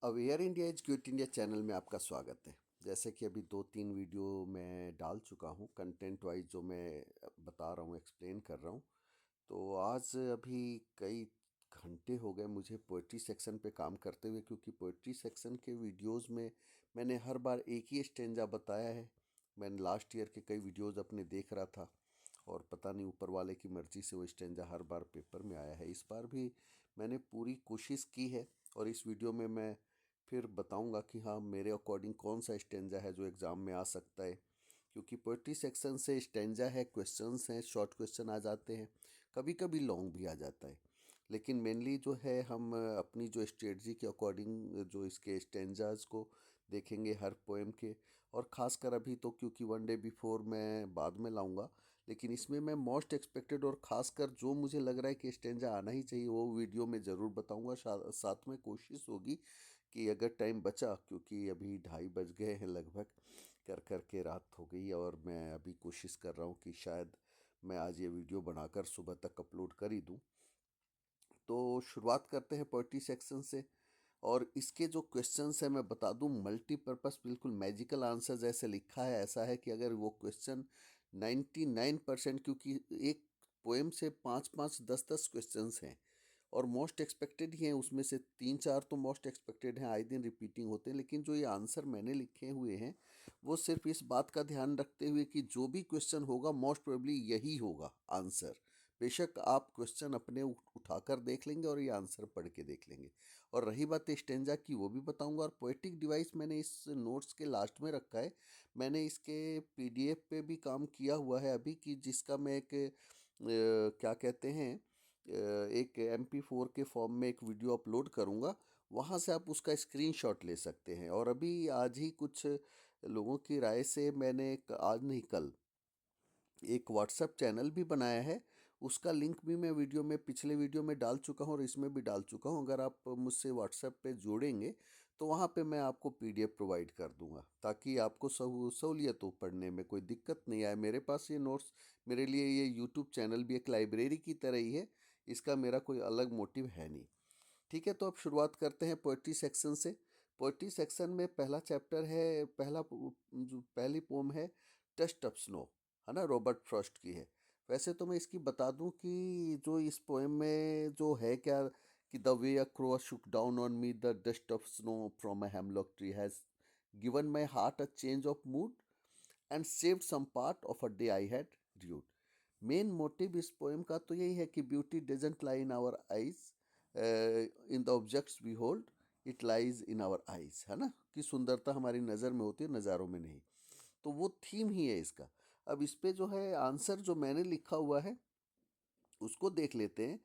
Aware India is quit India channel में आपका स्वागत है। जैसे कि अभी 2-3 वीडियो मैं डाल चुका हूँ कंटेंट वाइज, जो मैं बता रहा हूँ, एक्सप्लेन कर रहा हूँ। तो आज अभी कई घंटे हो गए मुझे पोइट्री सेक्शन पे काम करते हुए, क्योंकि पोइट्री सेक्शन के वीडियोस में मैंने हर बार एक ही स्टेंजा बताया है। मैंने लास्ट ईयर के कई वीडियोस अपने देख रहा था और पता नहीं ऊपर वाले की मर्ज़ी से वो स्टेंजा हर बार पेपर में आया है। इस बार भी मैंने पूरी कोशिश की है और इस वीडियो में मैं फिर बताऊंगा कि हाँ, मेरे अकॉर्डिंग कौन सा स्टेंजा है जो एग्ज़ाम में आ सकता है। क्योंकि पोइट्री सेक्शन से स्टेंजा है, क्वेश्चंस हैं, शॉर्ट क्वेश्चन आ जाते हैं, कभी कभी लॉन्ग भी आ जाता है। लेकिन मेनली जो है हम अपनी जो स्ट्रेटजी के अकॉर्डिंग जो इसके स्टेंजाज को देखेंगे हर पोएम के। और ख़ासकर अभी तो क्योंकि 1 डे बिफोर मैं बाद में लाऊंगा, लेकिन इसमें मैं मोस्ट एक्सपेक्टेड और ख़ासकर जो मुझे लग रहा है कि स्टेंजा आना ही चाहिए वो वीडियो में ज़रूर बताऊंगा। साथ में कोशिश होगी कि अगर टाइम बचा, क्योंकि अभी 2:30 बज गए हैं लगभग, कर कर के रात हो गई और मैं अभी कोशिश कर रहा हूँ कि शायद मैं आज ये वीडियो बनाकर सुबह तक अपलोड कर ही दूँ। तो शुरुआत करते हैं पोइट्री सेक्शन से। और इसके जो क्वेश्चंस हैं मैं बता दूं, मल्टीपर्पस बिल्कुल मैजिकल आंसर जैसे लिखा है। ऐसा है कि अगर वो क्वेश्चन 99%, क्योंकि एक पोएम से 5-5 10-10 क्वेश्चंस हैं और मोस्ट एक्सपेक्टेड ही हैं, उसमें से 3-4 तो मोस्ट एक्सपेक्टेड हैं, आए दिन रिपीटिंग होते हैं। लेकिन जो ये आंसर मैंने लिखे हुए हैं वो सिर्फ इस बात का ध्यान रखते हुए कि जो भी क्वेश्चन होगा मोस्ट प्रोबेबली यही होगा आंसर। बेशक आप क्वेश्चन अपने उठाकर देख लेंगे और ये आंसर पढ़ के देख लेंगे। और रही बात स्टेंजा की, वो भी बताऊंगा। और पोएटिक डिवाइस मैंने इस नोट्स के लास्ट में रखा है। मैंने इसके पीडीएफ पे भी काम किया हुआ है अभी, कि जिसका मैं एक क्या कहते हैं, एक MP4 के फॉर्म में एक वीडियो अपलोड करूंगा। वहां से आप उसका स्क्रीनशॉट ले सकते हैं। और अभी आज ही कुछ लोगों की राय से मैंने आज नहीं कल एक व्हाट्सएप चैनल भी बनाया है। उसका लिंक भी मैं वीडियो में, पिछले वीडियो में डाल चुका हूँ और इसमें भी डाल चुका हूँ। अगर आप मुझसे व्हाट्सएप पे जुड़ेंगे तो वहाँ पे मैं आपको PDF प्रोवाइड कर दूँगा, ताकि आपको सहूलियत हो, पढ़ने में कोई दिक्कत नहीं आए। मेरे पास ये नोट्स, मेरे लिए ये यूट्यूब चैनल भी एक लाइब्रेरी की तरह ही है। इसका मेरा कोई अलग मोटिव है नहीं। ठीक है, तो अब शुरुआत करते हैं पोइट्री सेक्शन से। पोइट्री सेक्शन में पहला चैप्टर है, जो पहली पोम है, टस्ट ऑफ स्नो, है ना, रॉबर्ट फ्रॉस्ट की है। वैसे तो मैं इसकी बता दूं कि जो इस पोएम में जो है क्या, कि the way a crow shook down on me the dust of snow from a hemlock tree has given my heart a change of mood and saved some part of a day I had rued. Main motive इस poem का तो यही है कि beauty doesn't lie in our eyes, in the objects we hold, it lies in our eyes, है ना, कि सुंदरता हमारी नज़र में होती है, नज़ारों में नहीं। तो वो थीम ही है इसका। अब इस पे जो है आंसर जो मैंने लिखा हुआ है उसको देख लेते हैं।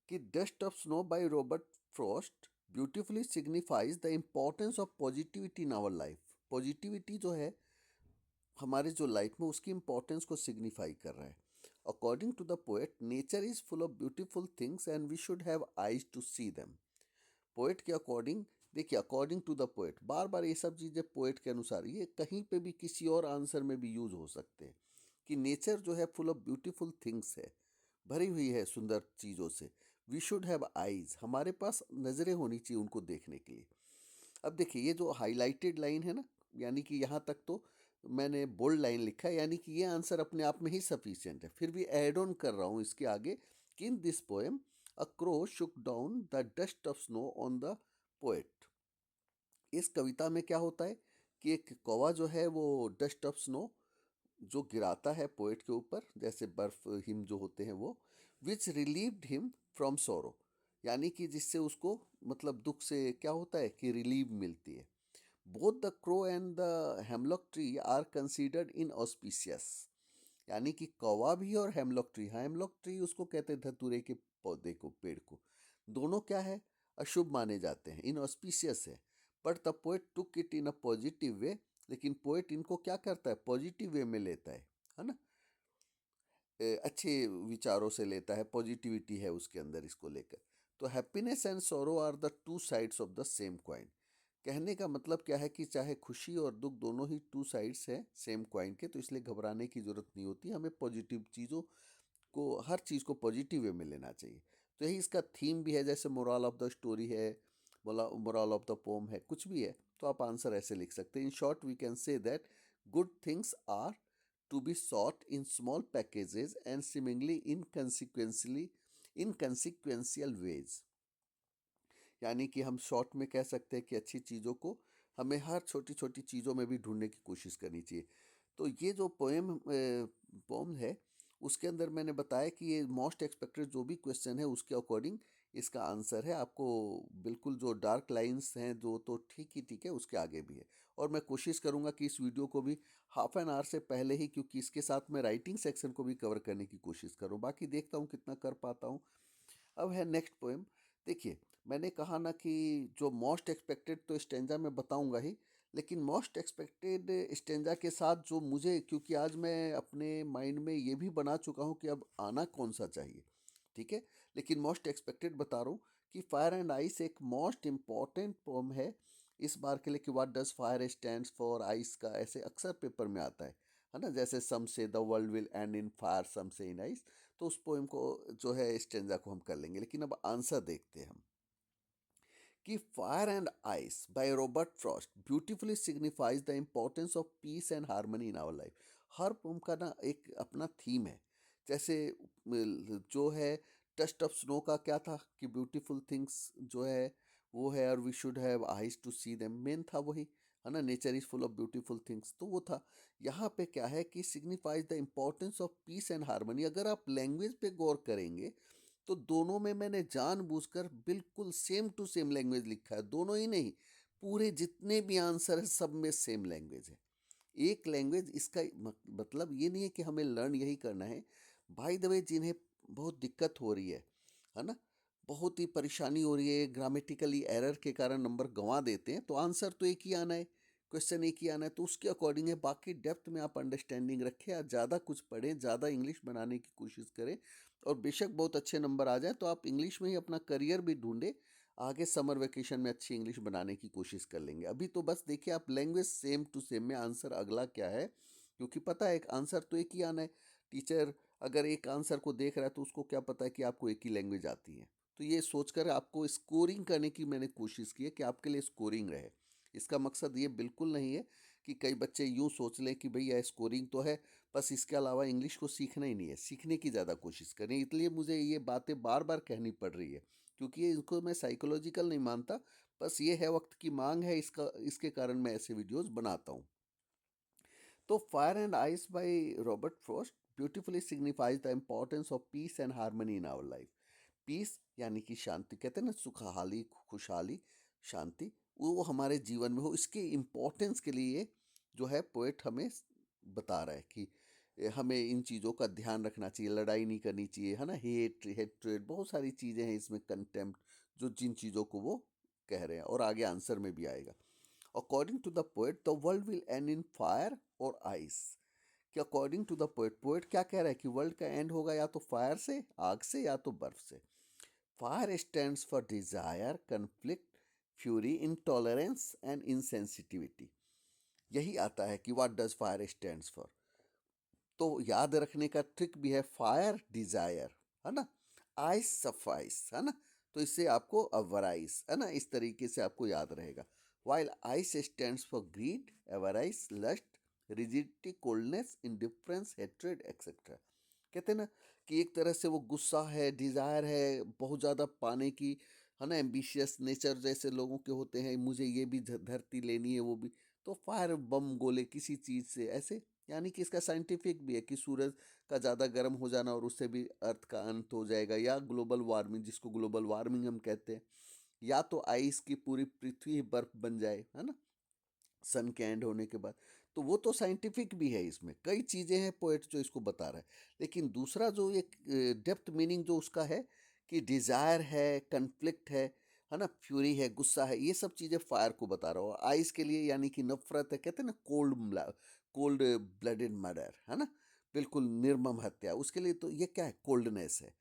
कि dust of snow by Robert Frost beautifully signifies the importance of positivity in our life. Positivity जो है हमारे जो लाइफ में, उसकी इंपॉर्टेंस को सिग्निफाई कर रहा है। According to the poet, nature is full of beautiful things and we should have eyes to see them. Poet के अकॉर्डिंग, देखिए, अकॉर्डिंग टू द पोएट, बार बार ये सब चीज़ें पोएट के अनुसार, ये कहीं पे भी किसी और आंसर में भी यूज हो सकते हैं। कि नेचर जो है फुल ऑफ ब्यूटीफुल थिंग्स है, भरी हुई है सुंदर चीज़ों से। वी शुड हैव आइज, हमारे पास नज़रें होनी चाहिए उनको देखने के लिए। अब देखिए, ये जो हाईलाइटेड लाइन है ना, यानी कि यहाँ तक तो मैंने बोल्ड लाइन लिखा है, यानी कि ये आंसर अपने आप में ही सफिशिएंट है। फिर भी ऐड ऑन कर रहा हूँ इसके आगे कि in this poem a crow shook down the dust of snow on the poet. इस कविता में क्या होता है कि एक कौवा जो है वो डस्ट ऑफ स्नो जो गिराता है पोएट के ऊपर, जैसे बर्फ हिम जो होते हैं वो, विच रिलीव्ड हिम फ्रॉम सोरो, यानी कि जिससे उसको, मतलब दुख से क्या होता है कि रिलीव मिलती है। Both the crow and the hemlock tree are considered inauspicious, यानी कि कौवा भी और हेमलॉक ट्री, हेमलॉक ट्री उसको कहते हैं धतूरे के पौधे को, पेड़ को, दोनों क्या है, अशुभ माने जाते हैं, इन ऑस्पिशियस है। But the poet took it in a positive way, लेकिन पोएट इनको क्या करता है, पॉजिटिव वे में लेता है ना, अच्छे विचारों से लेता है, पॉजिटिविटी है उसके अंदर इसको लेकर। तो happiness and sorrow are the two sides of the same coin. कहने का मतलब क्या है कि चाहे खुशी और दुख दोनों ही टू साइड्स हैं सेम कॉइन के, तो इसलिए घबराने की जरूरत नहीं होती। हमें पॉजिटिव चीज़ों को, हर चीज़ को पॉजिटिव वे में लेना चाहिए। तो यही इसका थीम भी है। जैसे मोरल ऑफ द स्टोरी है, मोरल ऑफ द पोम है, कुछ भी है, तो आप आंसर ऐसे लिख सकते हैं। In short we can say that good things are to be sought in small packages and seemingly inconsequential ways. यानी कि हम शॉर्ट में कह सकते हैं कि अच्छी चीज़ों को हमें हर छोटी छोटी चीज़ों में भी ढूंढने की कोशिश करनी चाहिए। तो ये जो पोम है, उसके अंदर मैंने बताया कि ये मोस्ट एक्सपेक्टेड जो भी क्वेश्चन है उसके अकॉर्डिंग इसका आंसर है। आपको बिल्कुल जो डार्क लाइंस हैं जो तो ठीक है, उसके आगे भी है। और मैं कोशिश करूंगा कि इस वीडियो को भी हाफ एन आवर से पहले ही, क्योंकि इसके साथ मैं राइटिंग सेक्शन को भी कवर करने की कोशिश करूँ, बाकी देखता हूँ कितना कर पाता हूँ। अब है नेक्स्ट पोएम। देखिए, मैंने कहा ना कि जो मोस्ट एक्सपेक्टेड तो स्टेंजा में बताऊंगा ही, लेकिन मोस्ट एक्सपेक्टेड स्टेंजा के साथ जो मुझे, क्योंकि आज मैं अपने माइंड में ये भी बना चुका हूँ कि अब आना कौन सा चाहिए, ठीक है, लेकिन मोस्ट एक्सपेक्टेड बता रहा हूँ कि फायर एंड आइस एक मोस्ट इम्पॉर्टेंट पोम है इस बार के लिए। कि what does fire stands for ice का ऐसे अक्सर पेपर में आता है ना। जैसे some say the world will end in fire, some say in ice. तो उस पोएम को जो है स्टेंजा को हम कर लेंगे, लेकिन अब आंसर देखते हैं हम कि fire and ice by Robert Frost beautifully signifies the importance of peace and harmony in our life. हर पोम का ना एक अपना थीम है। जैसे जो है टस्ट ऑफ स्नो का क्या था कि ब्यूटीफुल थिंग्स जो है वो है, और we should have eyes to see them, main था वही, है ना, nature is full of beautiful things, तो वो था। यहाँ पे क्या है कि signifies the importance of peace and harmony. अगर आप लैंग्वेज पे गौर करेंगे तो दोनों में मैंने जानबूझकर बिल्कुल सेम टू सेम लैंग्वेज लिखा है। दोनों ही नहीं, पूरे जितने भी आंसर है सब में सेम लैंग्वेज है। एक लैंग्वेज, इसका मतलब ये नहीं है कि हमें लर्न यही करना है। बाय द वे, जिन्हें बहुत दिक्कत हो रही है ना, बहुत ही परेशानी हो रही है, ग्रामेटिकली एरर के कारण नंबर गंवा देते हैं, तो आंसर तो एक ही आना है, क्वेश्चन एक ही आना है, तो उसके अकॉर्डिंग है। बाकी डेप्थ में आप अंडरस्टैंडिंग रखें, या ज़्यादा कुछ पढ़ें, ज़्यादा इंग्लिश बनाने की कोशिश करें, और बेशक बहुत अच्छे नंबर आ जाए तो आप इंग्लिश में ही अपना करियर भी ढूंढें। आगे समर वेकेशन में अच्छी इंग्लिश बनाने की कोशिश कर लेंगे। अभी तो बस देखिए आप, लैंग्वेज सेम टू सेम में आंसर अगला क्या है, क्योंकि पता है एक आंसर तो एक ही आना है। टीचर अगर एक आंसर को देख रहा है तो उसको क्या पता है कि आपको एक ही लैंग्वेज आती है। तो ये सोचकर आपको स्कोरिंग करने की मैंने कोशिश की है कि आपके लिए स्कोरिंग रहे। इसका मकसद ये बिल्कुल नहीं है कि कई बच्चे यूं सोच लें कि भैया स्कोरिंग तो है, बस इसके अलावा इंग्लिश को सीखना ही नहीं है। सीखने की ज़्यादा कोशिश करें, इसलिए मुझे ये बातें बार बार कहनी पड़ रही है, क्योंकि ये इनको मैं साइकोलॉजिकल नहीं मानता, बस ये है वक्त की मांग है, इसके कारण मैं ऐसे वीडियोस बनाता हूँ। तो fire and ice by Robert Frost beautifully signifies the importance of peace and harmony in our life. Peace यानी कि शांति, कहते हैं ना, सुखहाली, खुशहाली, शांति, वो हमारे जीवन में हो, इसके इम्पोर्टेंस के लिए जो है पोएट हमें बता रहा है कि हमें इन चीज़ों का ध्यान रखना चाहिए, लड़ाई नहीं करनी चाहिए, है ना, हेट्रेड, बहुत सारी चीज़ें हैं इसमें, कंटेम्प्ट, जो जिन चीज़ों को वो कह रहे हैं, और आगे आंसर में भी आएगा। According to the poet the world will end in fire और आइस। कि according to the poet, poet क्या कह रहा है कि वर्ल्ड का एंड होगा या तो फायर से, आग से, या तो बर्फ से। Fire stands for Dzire, conflict, fury, intolerance and insensitivity. यही आता है कि what does fire stands for. तो याद रखने का ट्रिक भी है, फायर डिजायर, है ना, आइस सफाइस, है ना, तो इससे आपको अवराइस, है ना, इस तरीके से आपको याद रहेगा। While ice stands for greed, avarice lust, rigidity, coldness, indifference, hatred etcetera. कहते हैं ना कि एक तरह से वो गुस्सा है, डिज़ायर है बहुत ज़्यादा पाने की, है ना, एम्बिशियस नेचर जैसे लोगों के होते हैं, मुझे ये भी धरती लेनी है, वो भी। तो फायर बम गोले किसी चीज़ से ऐसे, यानी कि इसका साइंटिफिक भी है कि सूरज का ज़्यादा गर्म हो जाना और उससे भी अर्थ का अंत हो जाएगा, या ग्लोबल वार्मिंग, जिसको ग्लोबल वार्मिंग हम कहते हैं, या तो आइस की पूरी पृथ्वी बर्फ बन जाए, है ना, सन के एंड होने के बाद। तो वो तो साइंटिफिक भी है, इसमें कई चीज़ें हैं पोएट जो इसको बता रहा है। लेकिन दूसरा जो एक डेप्थ मीनिंग जो उसका है कि डिज़ायर है, कन्फ्लिक्ट है ना, फ्यूरी है, गुस्सा है, ये सब चीज़ें फायर को बता रहा हो। आइस के लिए यानी कि नफरत है, कहते हैं ना, कोल्ड ब्लडेड मर्डर, है ना, बिल्कुल निर्मम हत्या, उसके लिए तो ये क्या है, कोल्डनेस है,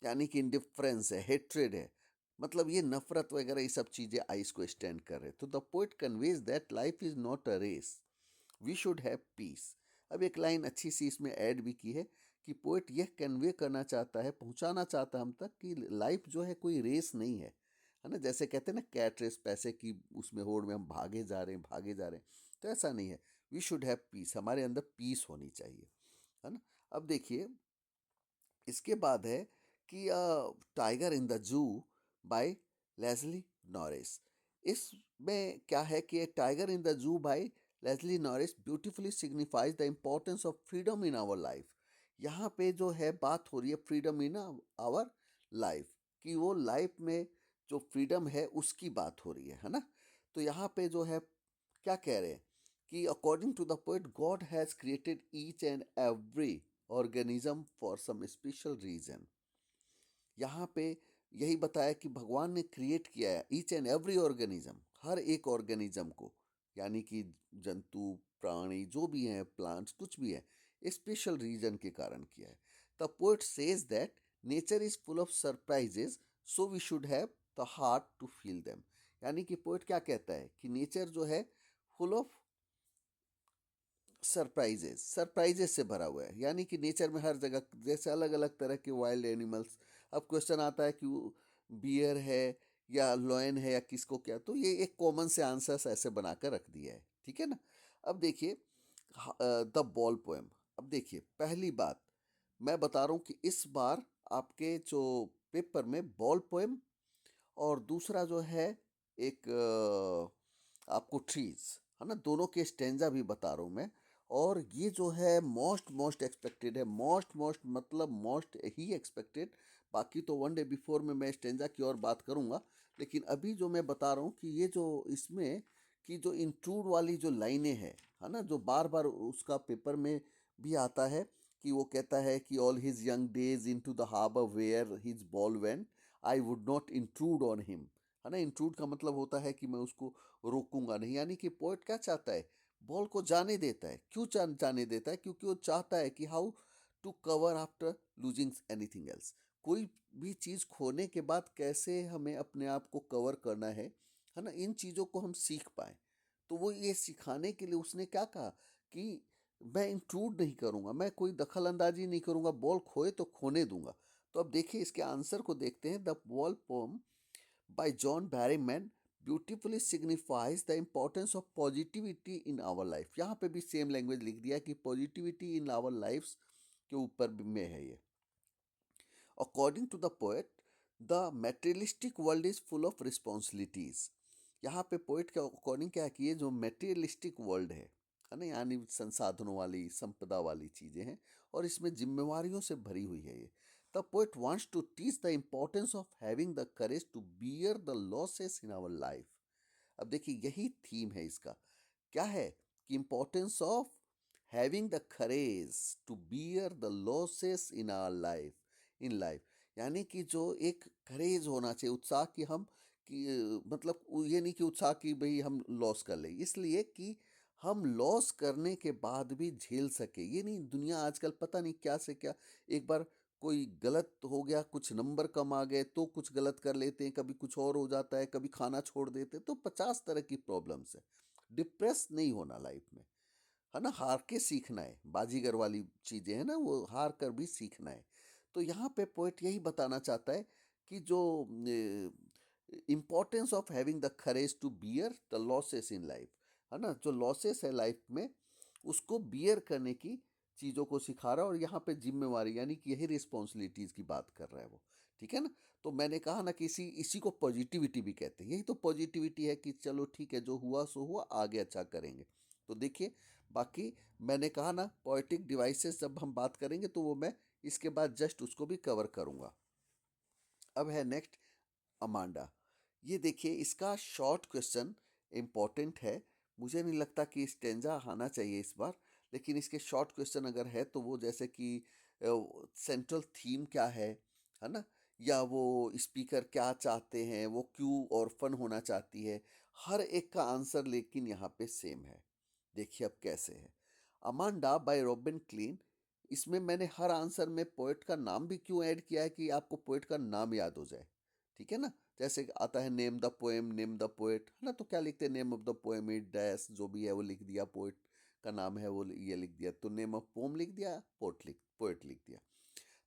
यानी कि इंडिफरेंस है, हेट्रेड है, मतलब ये नफरत वगैरह, ये सब चीज़ें आइस को स्टैंड कर रहे। तो the poet conveys that life is not a race, we should have peace. अब एक लाइन अच्छी सी इसमें ऐड भी की है कि पोइट यह कन्वे करना चाहता है, पहुंचाना चाहता है हम तक कि लाइफ जो है कोई रेस नहीं है, है ना। जैसे कहते हैं ना कैट रेस, पैसे की उसमें होड़ में हम भागे जा रहे हैं, भागे जा रहे हैं, तो ऐसा नहीं है। वी शुड हैव पीस, हमारे अंदर पीस होनी चाहिए, है ना। अब देखिए इसके बाद है कि tiger in the zoo by Leslie Norris. इसमें क्या है कि tiger in the zoo by Leslie Norris beautifully signifies the importance of freedom in our life. यहाँ पे जो है बात हो रही है फ्रीडम इन आवर लाइफ, कि वो लाइफ में जो फ्रीडम है उसकी बात हो रही है ना। तो यहाँ पे जो है क्या कह रहे हैं कि according to the poet God has created each and every organism for some special reason. यहाँ पे यही बताया कि भगवान ने क्रिएट किया है ईच एंड एवरी ऑर्गेनिज्म, हर एक ऑर्गेनिज्म को, यानी कि जंतु प्राणी जो भी हैं, प्लांट्स कुछ भी है, स्पेशल रीजन के कारण किया है। The poet says that nature is full of surprises, so we should have the heart to feel them. यानी कि पोएट क्या कहता है कि नेचर जो है फुल ऑफ सरप्राइजेस से भरा हुआ है। यानी कि नेचर में हर जगह जैसे अलग अलग तरह के वाइल्ड एनिमल्स। अब क्वेश्चन आता है कि बियर है या लॉयन है या किसको क्या, तो ये एक कॉमन से आंसर्स ऐसे बनाकर रख दिया है, ठीक है ना। अब देखिए द बॉल पोएम। अब देखिए पहली बात मैं बता रहा हूँ कि इस बार आपके जो पेपर में बॉल पोएम और दूसरा जो है एक आपको ट्रीज, है ना, दोनों के स्टेंजा भी बता रहा हूँ मैं। और ये जो है मोस्ट मोस्ट एक्सपेक्टेड है, मोस्ट मोस्ट मतलब मोस्ट ही एक्सपेक्टेड। बाकी तो वन डे बिफोर में मैं स्टेंजा की और बात करूँगा, लेकिन अभी जो मैं बता रहा हूँ कि ये जो इसमें कि जो इंट्रूड वाली जो लाइनें हैं, है ना, जो बार बार उसका पेपर में भी आता है कि वो कहता है कि all his young days into the harbour where his ball went, I would not intrude on him. है ना, इंट्रूड का मतलब होता है कि मैं उसको रोकूंगा नहीं। यानी कि पोएट क्या चाहता है, बॉल को जाने देता है। क्यों जाने देता है? क्योंकि वो चाहता है कि how to cover after losing anything else. कोई भी चीज़ खोने के बाद कैसे हमें अपने आप को कवर करना है ना, इन चीज़ों को हम सीख पाए। तो वो ये सिखाने के लिए उसने क्या कहा कि मैं इंट्रूड नहीं करूंगा, मैं कोई दखल अंदाजी नहीं करूंगा, बॉल खोए तो खोने दूंगा। तो अब देखिए इसके आंसर को देखते हैं। The ball poem by John Barrowman beautifully signifies the importance of positivity in our life. यहाँ पे भी सेम लैंग्वेज लिख दिया कि पॉजिटिविटी इन आवर लाइफ के ऊपर में है ये। According to the poet the materialistic world is full of responsibilities. यहाँ पे पोएट के अकॉर्डिंग क्या है कि ये जो मेटेरियलिस्टिक वर्ल्ड है ना, यानी संसाधनों वाली संपदा वाली चीज़ें हैं और इसमें जिम्मेवारियों से भरी हुई है ये। The poet wants to teach the importance of having the courage to bear the losses in our life. अब देखिए यही थीम है इसका, क्या है कि importance of having the courage to bear the losses in our life, in life. यानी कि जो एक करेज होना चाहिए, उत्साह कि हम कि मतलब ये नहीं कि उत्साह कि भाई हम लॉस कर लें, इसलिए कि हम लॉस करने के बाद भी झेल सके। ये नहीं, दुनिया आजकल पता नहीं क्या से क्या, एक बार कोई गलत हो गया, कुछ नंबर कम आ गए तो कुछ गलत कर लेते हैं, कभी कुछ और हो जाता है, कभी खाना छोड़ देते हैं, तो 50 तरह की प्रॉब्लम्स है। डिप्रेस नहीं होना लाइफ में, है ना, हार के सीखना है। बाजीगर वाली चीज़ें हैं ना, वो हार कर भी सीखना है। तो यहाँ पे पोएट यही बताना चाहता है कि जो importance of having the courage to bear the losses in life, है ना, जो लॉसेस है लाइफ में उसको बियर करने की चीज़ों को सिखा रहा है। और यहाँ पे जिम्मेवारी यानी कि यही रिस्पॉन्सिबिलिटीज़ की बात कर रहा है वो, ठीक है ना। तो मैंने कहा ना कि इसी इसी को पॉजिटिविटी भी कहते हैं। यही तो पॉजिटिविटी है कि चलो ठीक है, जो हुआ सो हुआ, आगे अच्छा करेंगे। तो देखिए बाकी मैंने कहा ना पोएटिक डिवाइसेस जब हम बात करेंगे तो वो मैं इसके बाद जस्ट उसको भी कवर करूँगा। अब है नेक्स्ट अमांडा। ये देखिए इसका शॉर्ट क्वेश्चन इम्पॉर्टेंट है। मुझे नहीं लगता कि स्टेंजा आना चाहिए इस बार, लेकिन इसके शॉर्ट क्वेश्चन अगर है तो वो जैसे कि सेंट्रल थीम क्या है ना, या वो स्पीकर क्या चाहते हैं, वो क्यों ऑर्फन होना चाहती है, हर एक का आंसर लेकिन यहाँ पे सेम है। देखिए अब कैसे है। अमांडा बाय रॉबिन क्लीन, इसमें मैंने हर आंसर में पोएट का नाम भी क्यों ऐड किया है कि आपको पोएट का नाम याद हो जाए, ठीक है ना। जैसे आता है name the poem, name the poet, है ना, तो क्या लिखते हैं, name of the poem is dash, जो भी है वो लिख दिया, पोएट का नाम है वो ये लिख दिया, तो नेम ऑफ पोम लिख दिया, पोएट लिख दिया।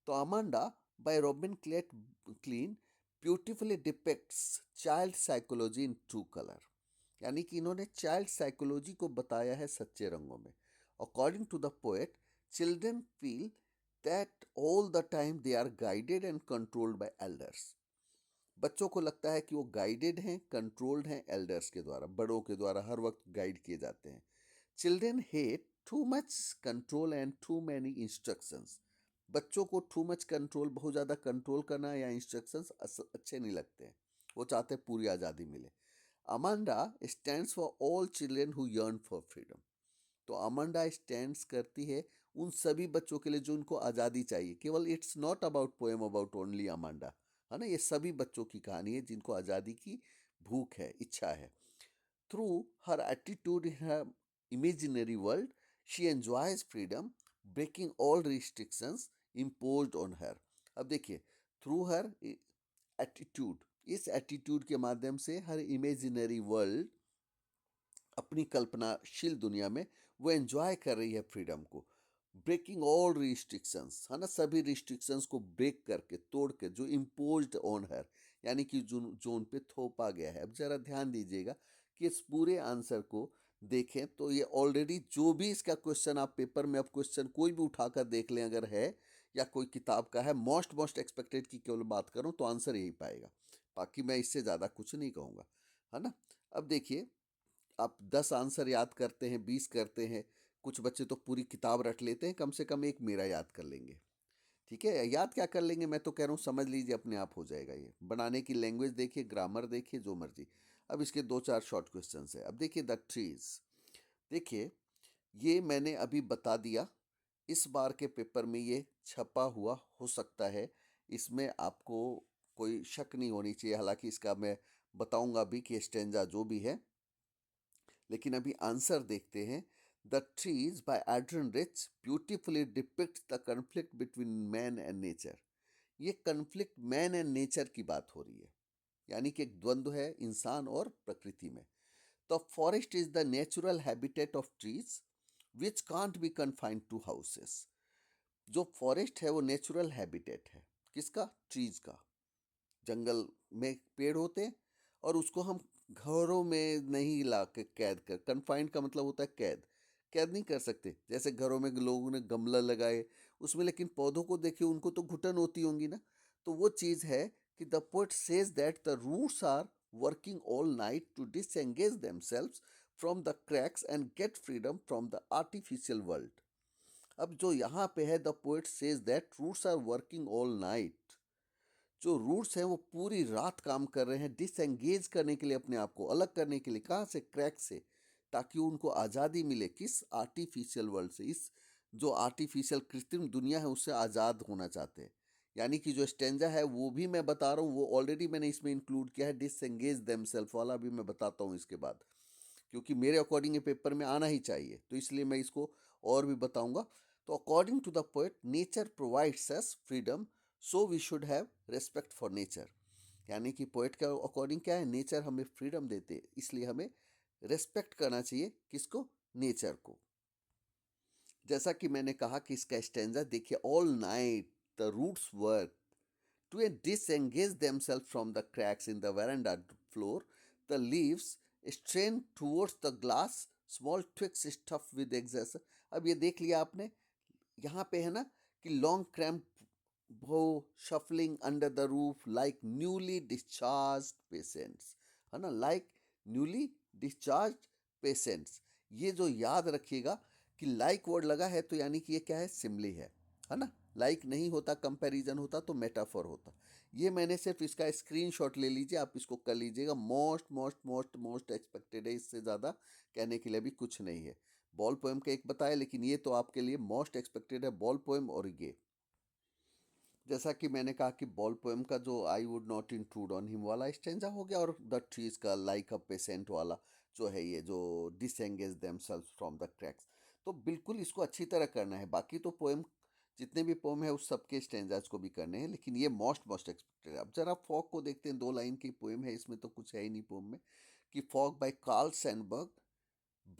तो अमांडा बाय रॉबिन क्लेट Klein beautifully depicts child psychology in true colour. यानी कि इन्होंने चाइल्ड साइकोलॉजी को बताया है सच्चे रंगों में। According to the poet, children feel that all the time they are guided and controlled by elders. बच्चों को लगता है कि वो गाइडेड हैं, कंट्रोल्ड हैं एल्डर्स के द्वारा, बड़ों के द्वारा हर वक्त गाइड किए जाते हैं। Children hate too much control and too many instructions. बच्चों को टू मच कंट्रोल, बहुत ज़्यादा कंट्रोल करना या इंस्ट्रक्शंस अच्छे नहीं लगते हैं। वो चाहते हैं पूरी आज़ादी मिले। Amanda stands for all children who yearn for freedom. तो अमांडा स्टैंड्स करती है उन सभी बच्चों के लिए जो उनको आज़ादी चाहिए। केवल it's not about poem about only Amanda, है ना, ये सभी बच्चों की कहानी है जिनको आज़ादी की भूख है, इच्छा है। Through her attitude in her imaginary world she enjoys freedom, breaking all restrictions imposed on her. अब देखिए, थ्रू हर एटीट्यूड, इस एटीट्यूड के माध्यम से हर इमेजिनरी वर्ल्ड, अपनी कल्पनाशील दुनिया में वो एंजॉय कर रही है फ्रीडम को। ब्रेकिंग ऑल रिस्ट्रिक्शंस, है ना, सभी रिस्ट्रिक्शंस को ब्रेक करके, तोड़ के, जो इम्पोज्ड ऑन हर, यानी कि जो उन पे थोपा गया है। अब जरा ध्यान दीजिएगा कि इस पूरे आंसर को देखें तो ये ऑलरेडी जो भी इसका क्वेश्चन आप पेपर में, अब क्वेश्चन कोई भी उठाकर देख लें अगर है, या कोई किताब का है, मोस्ट एक्सपेक्टेड की केवल बात करूं तो आंसर यही पाएगा। बाकी मैं इससे ज़्यादा कुछ नहीं कहूँगा, है ना। अब देखिए, आप 10 आंसर याद करते हैं, 20 करते हैं, कुछ बच्चे तो पूरी किताब रट लेते हैं, कम से कम एक मेरा याद कर लेंगे। ठीक है, याद क्या कर लेंगे, मैं तो कह रहा हूँ समझ लीजिए, अपने आप हो जाएगा। ये बनाने की लैंग्वेज देखिए, ग्रामर देखिए, जो मर्जी। अब इसके 2-4 शॉर्ट क्वेश्चन है। अब देखिए द ट्रीज, देखिए ये मैंने अभी बता दिया, इस बार के पेपर में ये छपा हुआ हो सकता है, इसमें आपको कोई शक नहीं होनी चाहिए। हालांकि इसका मैं बताऊंगा भी कि स्टेंजा जो भी है, लेकिन अभी आंसर देखते हैं। The trees by Adrienne Rich beautifully depict the conflict between man and nature. ये कन्फ्लिक्ट मैन एंड नेचर की बात हो रही है, यानी कि एक द्वंद्व है इंसान और प्रकृति में। The forest is the natural habitat of trees which can't be confined to houses. जो फॉरेस्ट है वो नेचुरल हैबिटेट है किसका? ट्रीज का। जंगल में पेड़ होते हैं और उसको हम घरों में नहीं ला के कैद कर, कन्फाइंड का मतलब होता है कैद, कैद नहीं कर सकते। जैसे घरों में लोगों ने गमला लगाए उसमें, लेकिन पौधों को देखिए, उनको तो घुटन होती होंगी ना। तो वो चीज़ है कि the poet says that the roots are working all night to disengage themselves from the cracks and get freedom from the artificial world. अब जो यहाँ पे है, the poet says that roots are working all night, जो roots हैं वो पूरी रात काम कर रहे हैं डिसएंगेज करने के लिए, अपने आप को अलग करने के लिए। कहाँ से? क्रैक से, ताकि उनको आज़ादी मिले। किस? आर्टिफिशियल वर्ल्ड से। इस जो आर्टिफिशियल कृत्रिम दुनिया है उससे आज़ाद होना चाहते हैं। यानी कि जो स्टेंजा है वो भी मैं बता रहा हूँ, वो ऑलरेडी मैंने इसमें इंक्लूड किया है। डिसएंगेज देमसेल्फ वाला भी मैं बताता हूँ इसके बाद, क्योंकि मेरे अकॉर्डिंग ये पेपर में आना ही चाहिए, तो इसलिए मैं इसको और भी बताऊंगा। तो according to the poet, nature provides us freedom, so we should have respect for nature. यानी कि पोएट के अकॉर्डिंग क्या है, नेचर हमें फ्रीडम देते हैं, इसलिए हमें रेस्पेक्ट करना चाहिए। किसको? नेचर को। जैसा कि मैंने कहा कि इसका स्टैंजा देखिए, all night the roots work to disengage themselves from the cracks in the veranda floor. The leaves strain towards the glass, small twigs stuffed with exercise. अब ये देख लिया आपने, यहाँ पे है ना कि लॉन्ग क्रैम्प वो shuffling under the roof like newly discharge patients, है ना, लाइक न्यूली डिस्चार्ज पेशेंट्स। ये जो याद रखिएगा कि लाइक वर्ड लगा है तो यानी कि ये क्या है? सिमली है ना। लाइक नहीं होता, कंपैरिजन होता तो मेटाफर होता। ये मैंने सिर्फ इसका स्क्रीनशॉट ले लीजिए, आप इसको कर लीजिएगा। Most most most most expected है, इससे ज़्यादा कहने के लिए भी कुछ नहीं है। बॉल पोएम का एक बताया, लेकिन ये तो आपके लिए मोस्ट एक्सपेक्टेड है, बॉल पोएम और ये। जैसा कि मैंने कहा कि बॉल पोएम का जो आई would not intrude on him वाला स्टेंजा हो गया, और द ट्रीज का लाइक अ पेशेंट वाला जो है, ये जो disengage themselves from the cracks. तो बिल्कुल इसको अच्छी तरह करना है। बाकी तो पोएम, जितने भी पोएम है उस सबके स्टेंजाज को भी करने हैं, लेकिन ये मोस्ट एक्सपेक्टेड है। अब जरा फॉग को देखते हैं, 2 लाइन की पोएम है, इसमें तो कुछ है ही नहीं पोएम में। कि Fog by Carl Sandburg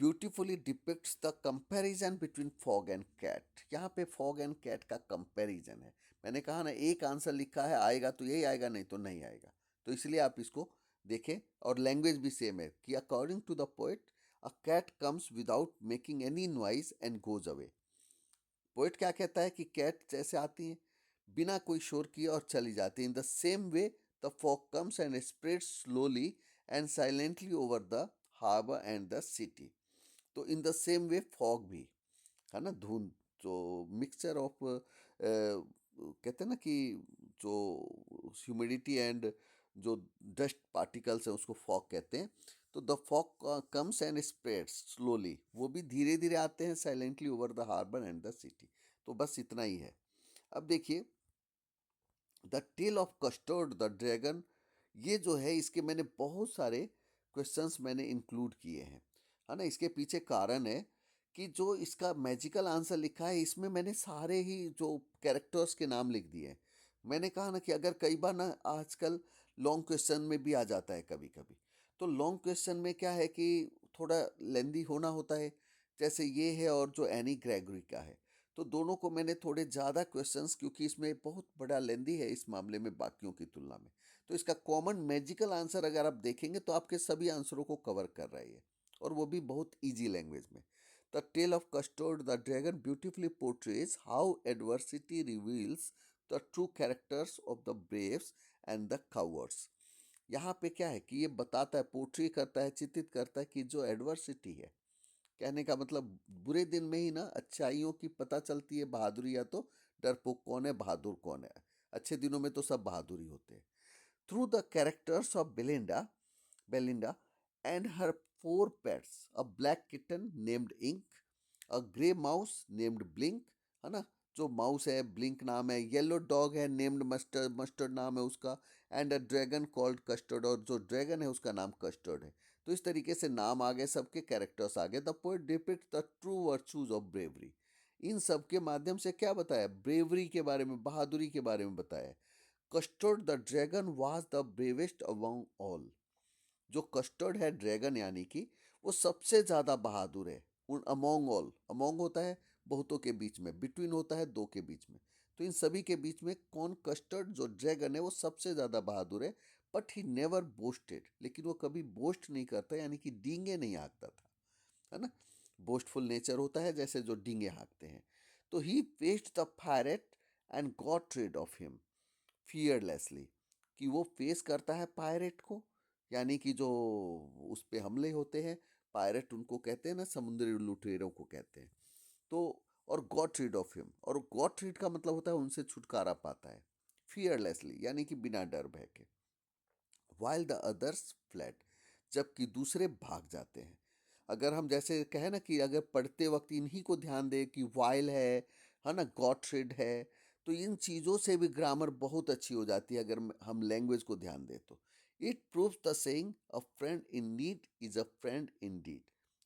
beautifully depicts the comparison between fog and cat. यहाँ पे फॉग एंड कैट का कंपैरिजन है। मैंने कहा ना, एक आंसर लिखा है, आएगा तो यही आएगा, नहीं तो नहीं आएगा। तो इसलिए आप इसको देखें। और लैंग्वेज भी सेम है कि according to the poet a cat comes without making any noise and goes away. Poet क्या कहता है कि कैट जैसे आती है बिना कोई शोर किए और चली जाती है। In the same way the fog comes and spreads slowly and silently over the harbour and the city. तो in the same way fog भी है ना, धुंध जो मिक्सचर ऑफ कहते हैं ना कि जो ह्यूमिडिटी एंड जो डस्ट पार्टिकल्स हैं उसको फॉग कहते हैं। तो the fog comes and spreads slowly, वो भी धीरे धीरे आते हैं silently over the harbour and the city. तो बस इतना ही है। अब देखिए the tale of Custard the dragon, ये जो है इसके मैंने बहुत सारे क्वेश्चंस मैंने इंक्लूड किए हैं, है ना। इसके पीछे कारण है कि जो इसका मैजिकल आंसर लिखा है इसमें मैंने सारे ही जो कैरेक्टर्स के नाम लिख दिए हैं। मैंने कहा ना कि अगर कई बार ना आजकल लॉन्ग क्वेश्चन में भी आ जाता है कभी कभी, तो लॉन्ग क्वेश्चन में क्या है कि थोड़ा लेंदी होना होता है, जैसे ये है और जो एनी ग्रेगरी का है। तो दोनों को मैंने थोड़े ज़्यादा क्वेश्चंस, क्योंकि इसमें बहुत बड़ा लेंदी है इस मामले में बाकियों की तुलना में, तो इसका कॉमन मैजिकल आंसर अगर आप देखेंगे तो आपके सभी आंसरों को कवर कर रहा है ये, और वो भी बहुत इजी लैंग्वेज में। The tale of Custard the dragon beautifully portrays how adversity reveals the true characters of the braves and the cowards. यहाँ पे क्या है कि ये बताता है, पोर्ट्री करता है, चित्रित करता है कि जो एडवर्सिटी है, कहने का मतलब बुरे दिन में ही ना अच्छाइयों की पता चलती है बहादुरी, या तो डरपोक कौन है बहादुर कौन है। अच्छे दिनों में तो सब बहादुरी होते हैं। Through the characters of Belinda and her four pets, a black kitten named Ink, a grey mouse named Blink, है ना, जो माउस है ब्लिंक नाम है, येलो डॉग है नेम्ड मस्टर्ड, मस्टर्ड नाम है उसका, and a dragon called Custard, और जो ड्रैगन है उसका नाम कस्टर्ड है। तो इस तरीके से नाम आ गए, सबके कैरेक्टर्स आ गए। The poet depict the true virtues of bravery. इन सब के माध्यम से क्या बताया, ब्रेवरी के बारे में, बहादुरी के बारे में बताया। Custard the dragon was the bravest among all. जो कस्टर्ड है ड्रैगन, यानी कि वो सबसे ज़्यादा बहादुर है उन अमोंग ऑल। अमोंग होता है बहुतों के बीच में, बिटवीन होता है दो के बीच में। तो इन सभी के बीच में कौन, कस्टर्ड जो ड्रैगन है वो सबसे ज़्यादा बहादुर है। बट ही नेवर बोस्टेड, लेकिन वो कभी बोस्ट नहीं करता, यानी कि डींगे नहीं हाँकता था, है ना। बोस्टफुल नेचर होता है जैसे जो डींगे हाँकते हैं। तो he faced the pirate and got rid of him fearlessly, कि वो फेस करता है पायरेट को, यानी कि जो उस पे हमले होते हैं, पायरेट उनको कहते हैं ना, समुद्री लुटेरों को कहते हैं। तो और गॉट रीड ऑफ हिम, और गॉट रीड का मतलब होता है उनसे छुटकारा पाता है, फियरलेसली यानी कि बिना डर भय के। वाइल द अदर्स फ्लैट, जबकि दूसरे भाग जाते हैं। अगर हम जैसे कहें ना कि अगर पढ़ते वक्त इन्हीं को ध्यान दे कि वाइल है ना, गॉट रीड है, तो इन चीज़ों से भी ग्रामर बहुत अच्छी हो जाती है अगर हम लैंग्वेज को ध्यान दें तो। It proves the saying a friend in need is a friend in deed.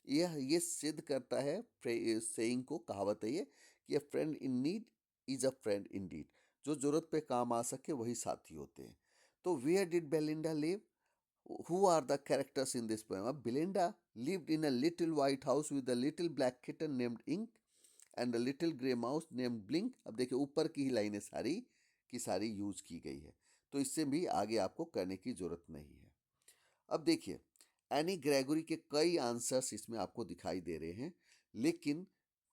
ये सिद्ध करता है सेइंग को, कहावत है ये, कि a friend in need is a friend in deed. जो जरूरत पे काम आ सके वही साथी होते हैं। तो where did Belinda live? Who are the characters in this poem? Belinda lived in a little white house with a little black kitten named Ink and a little grey mouse named Blink. अब देखिए ऊपर की ही लाइनें सारी की सारी use की गई है, तो इससे भी आगे आपको करने की जरूरत नहीं है। अब देखिए एनी ग्रेगोरी के कई आंसर्स इसमें आपको दिखाई दे रहे हैं, लेकिन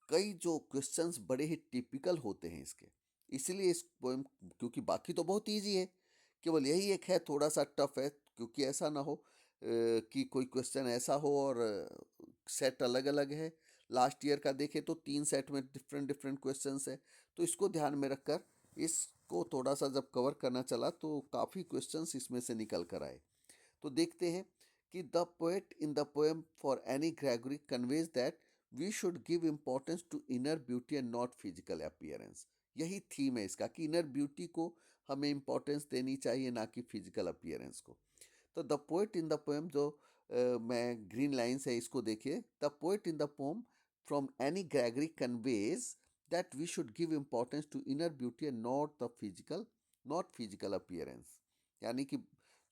कई जो क्वेश्चंस बड़े ही टिपिकल होते हैं इसके, इसीलिए इस पोएम, क्योंकि बाकी तो बहुत इजी है, केवल यही एक है थोड़ा सा टफ है, क्योंकि ऐसा ना हो कि कोई क्वेश्चन ऐसा हो और सेट अलग अलग है। लास्ट ईयर का देखें तो 3 सेट में डिफरेंट डिफरेंट क्वेश्चंस है। तो इसको ध्यान में रखकर इसको थोड़ा सा जब कवर करना चला तो काफ़ी क्वेश्चंस इसमें से निकल कर आए। तो देखते हैं कि the poet in the poem for Anne Gregory conveys that we should give importance to inner beauty and not physical appearance. यही थीम है इसका कि इनर ब्यूटी को हमें इम्पोर्टेंस देनी चाहिए, ना कि फिजिकल अपीयरेंस को। तो the poet in the poem, जो मैं ग्रीन लाइन्स है इसको देखिए, the poet in the poem from Anne Gregory conveys that we should give importance to inner beauty and not physical appearance. यानी कि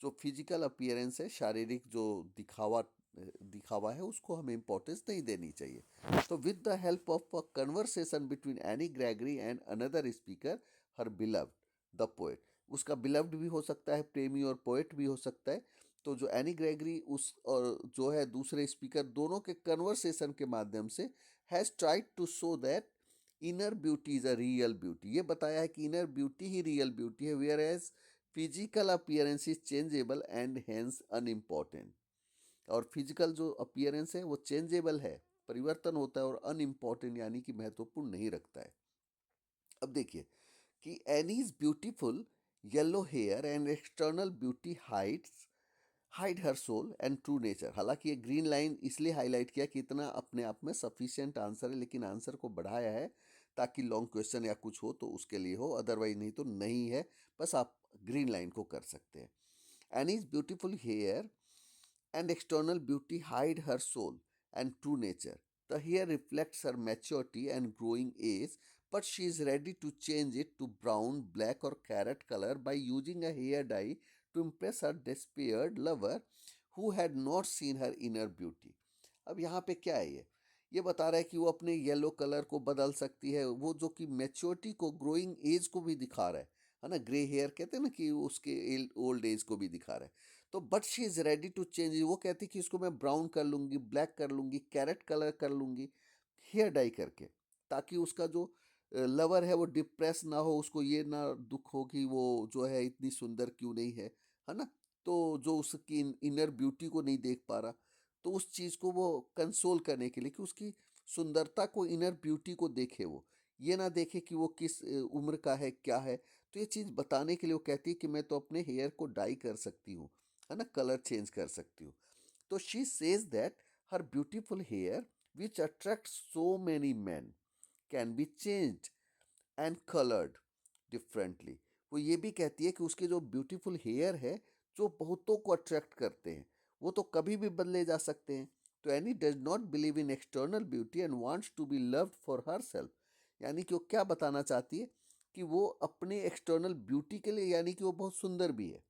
जो फिजिकल अपीयरेंस है, शारीरिक जो दिखावा है, उसको हमें इम्पोर्टेंस नहीं देनी चाहिए। तो with the help of a conversation between any Gregory and another speaker her beloved the poet, उसका बिलव्ड भी हो सकता है, प्रेमी और पोएट भी हो सकता है। तो जो एनी ग्रेगरी उस और जो है दूसरे स्पीकर, दोनों के कन्वर्सेशन के माध्यम से has tried to show that inner beauty is a real beauty. ये बताया है कि इनर ब्यूटी ही रियल ब्यूटी है, whereas physical appearance is changeable and hence unimportant. और फिजिकल जो अपीयरेंस है वो चेंजेबल है, परिवर्तन होता है, और अनइम्पॉर्टेंट यानी कि महत्वपूर्ण नहीं रखता है। अब देखिए कि Anne is beautiful yellow hair and external beauty hide her soul and true nature. हालांकि ये ग्रीन लाइन इसलिए हाईलाइट किया कि इतना अपने आप में सफिशिएंट आंसर है, लेकिन आंसर को बढ़ाया है ताकि लॉन्ग क्वेश्चन या कुछ हो तो उसके लिए हो, अदरवाइज नहीं तो नहीं है, बस आप ग्रीन लाइन को कर सकते हैं। Anne is beautiful hair and external beauty hide her soul and true nature. The hair reflects her maturity and growing age, but she is ready to change it to brown, black, or carrot color by using a hair dye to impress her despaired lover who had not seen her inner beauty. अब यहाँ पे क्या है ये बता रहा है कि वो अपने येलो कलर को बदल सकती है, वो जो कि मैच्योरिटी को, ग्रोइंग एज को भी दिखा रहा है ना, ग्रे हेयर कहते हैं ना कि उसके ओल्ड एज को भी दिखा रहा है। तो but she is ready to change, वो कहती कि इसको मैं ब्राउन कर लूँगी, ब्लैक कर लूँगी, कैरेट कलर कर लूँगी हेयर डाई करके, ताकि उसका जो लवर है वो डिप्रेस ना हो, उसको ये ना दुख हो कि वो जो है इतनी सुंदर क्यों नहीं है ना। तो जो उसकी इनर ब्यूटी को नहीं देख पा रहा, तो उस चीज़ को वो कंसोल करने के लिए कि उसकी सुंदरता को, इनर ब्यूटी को देखे, वो ये ना देखे कि वो किस उम्र का है, क्या है। तो ये चीज़ बताने के लिए वो कहती है कि मैं तो अपने हेयर को डाई कर सकती हूँ, है ना, कलर चेंज कर सकती हूँ। तो she says that her beautiful hair which attract so many man can be changed and coloured differently. वो ये भी कहती है कि उसके जो ब्यूटीफुल हेयर है जो बहुतों को अट्रैक्ट करते हैं, वो तो कभी भी बदले जा सकते हैं। तो Anne does not believe in external beauty and wants to be loved for herself. यानी कि वो क्या बताना चाहती है कि वो अपने एक्सटर्नल ब्यूटी के लिए, यानी कि वो बहुत सुंदर भी है,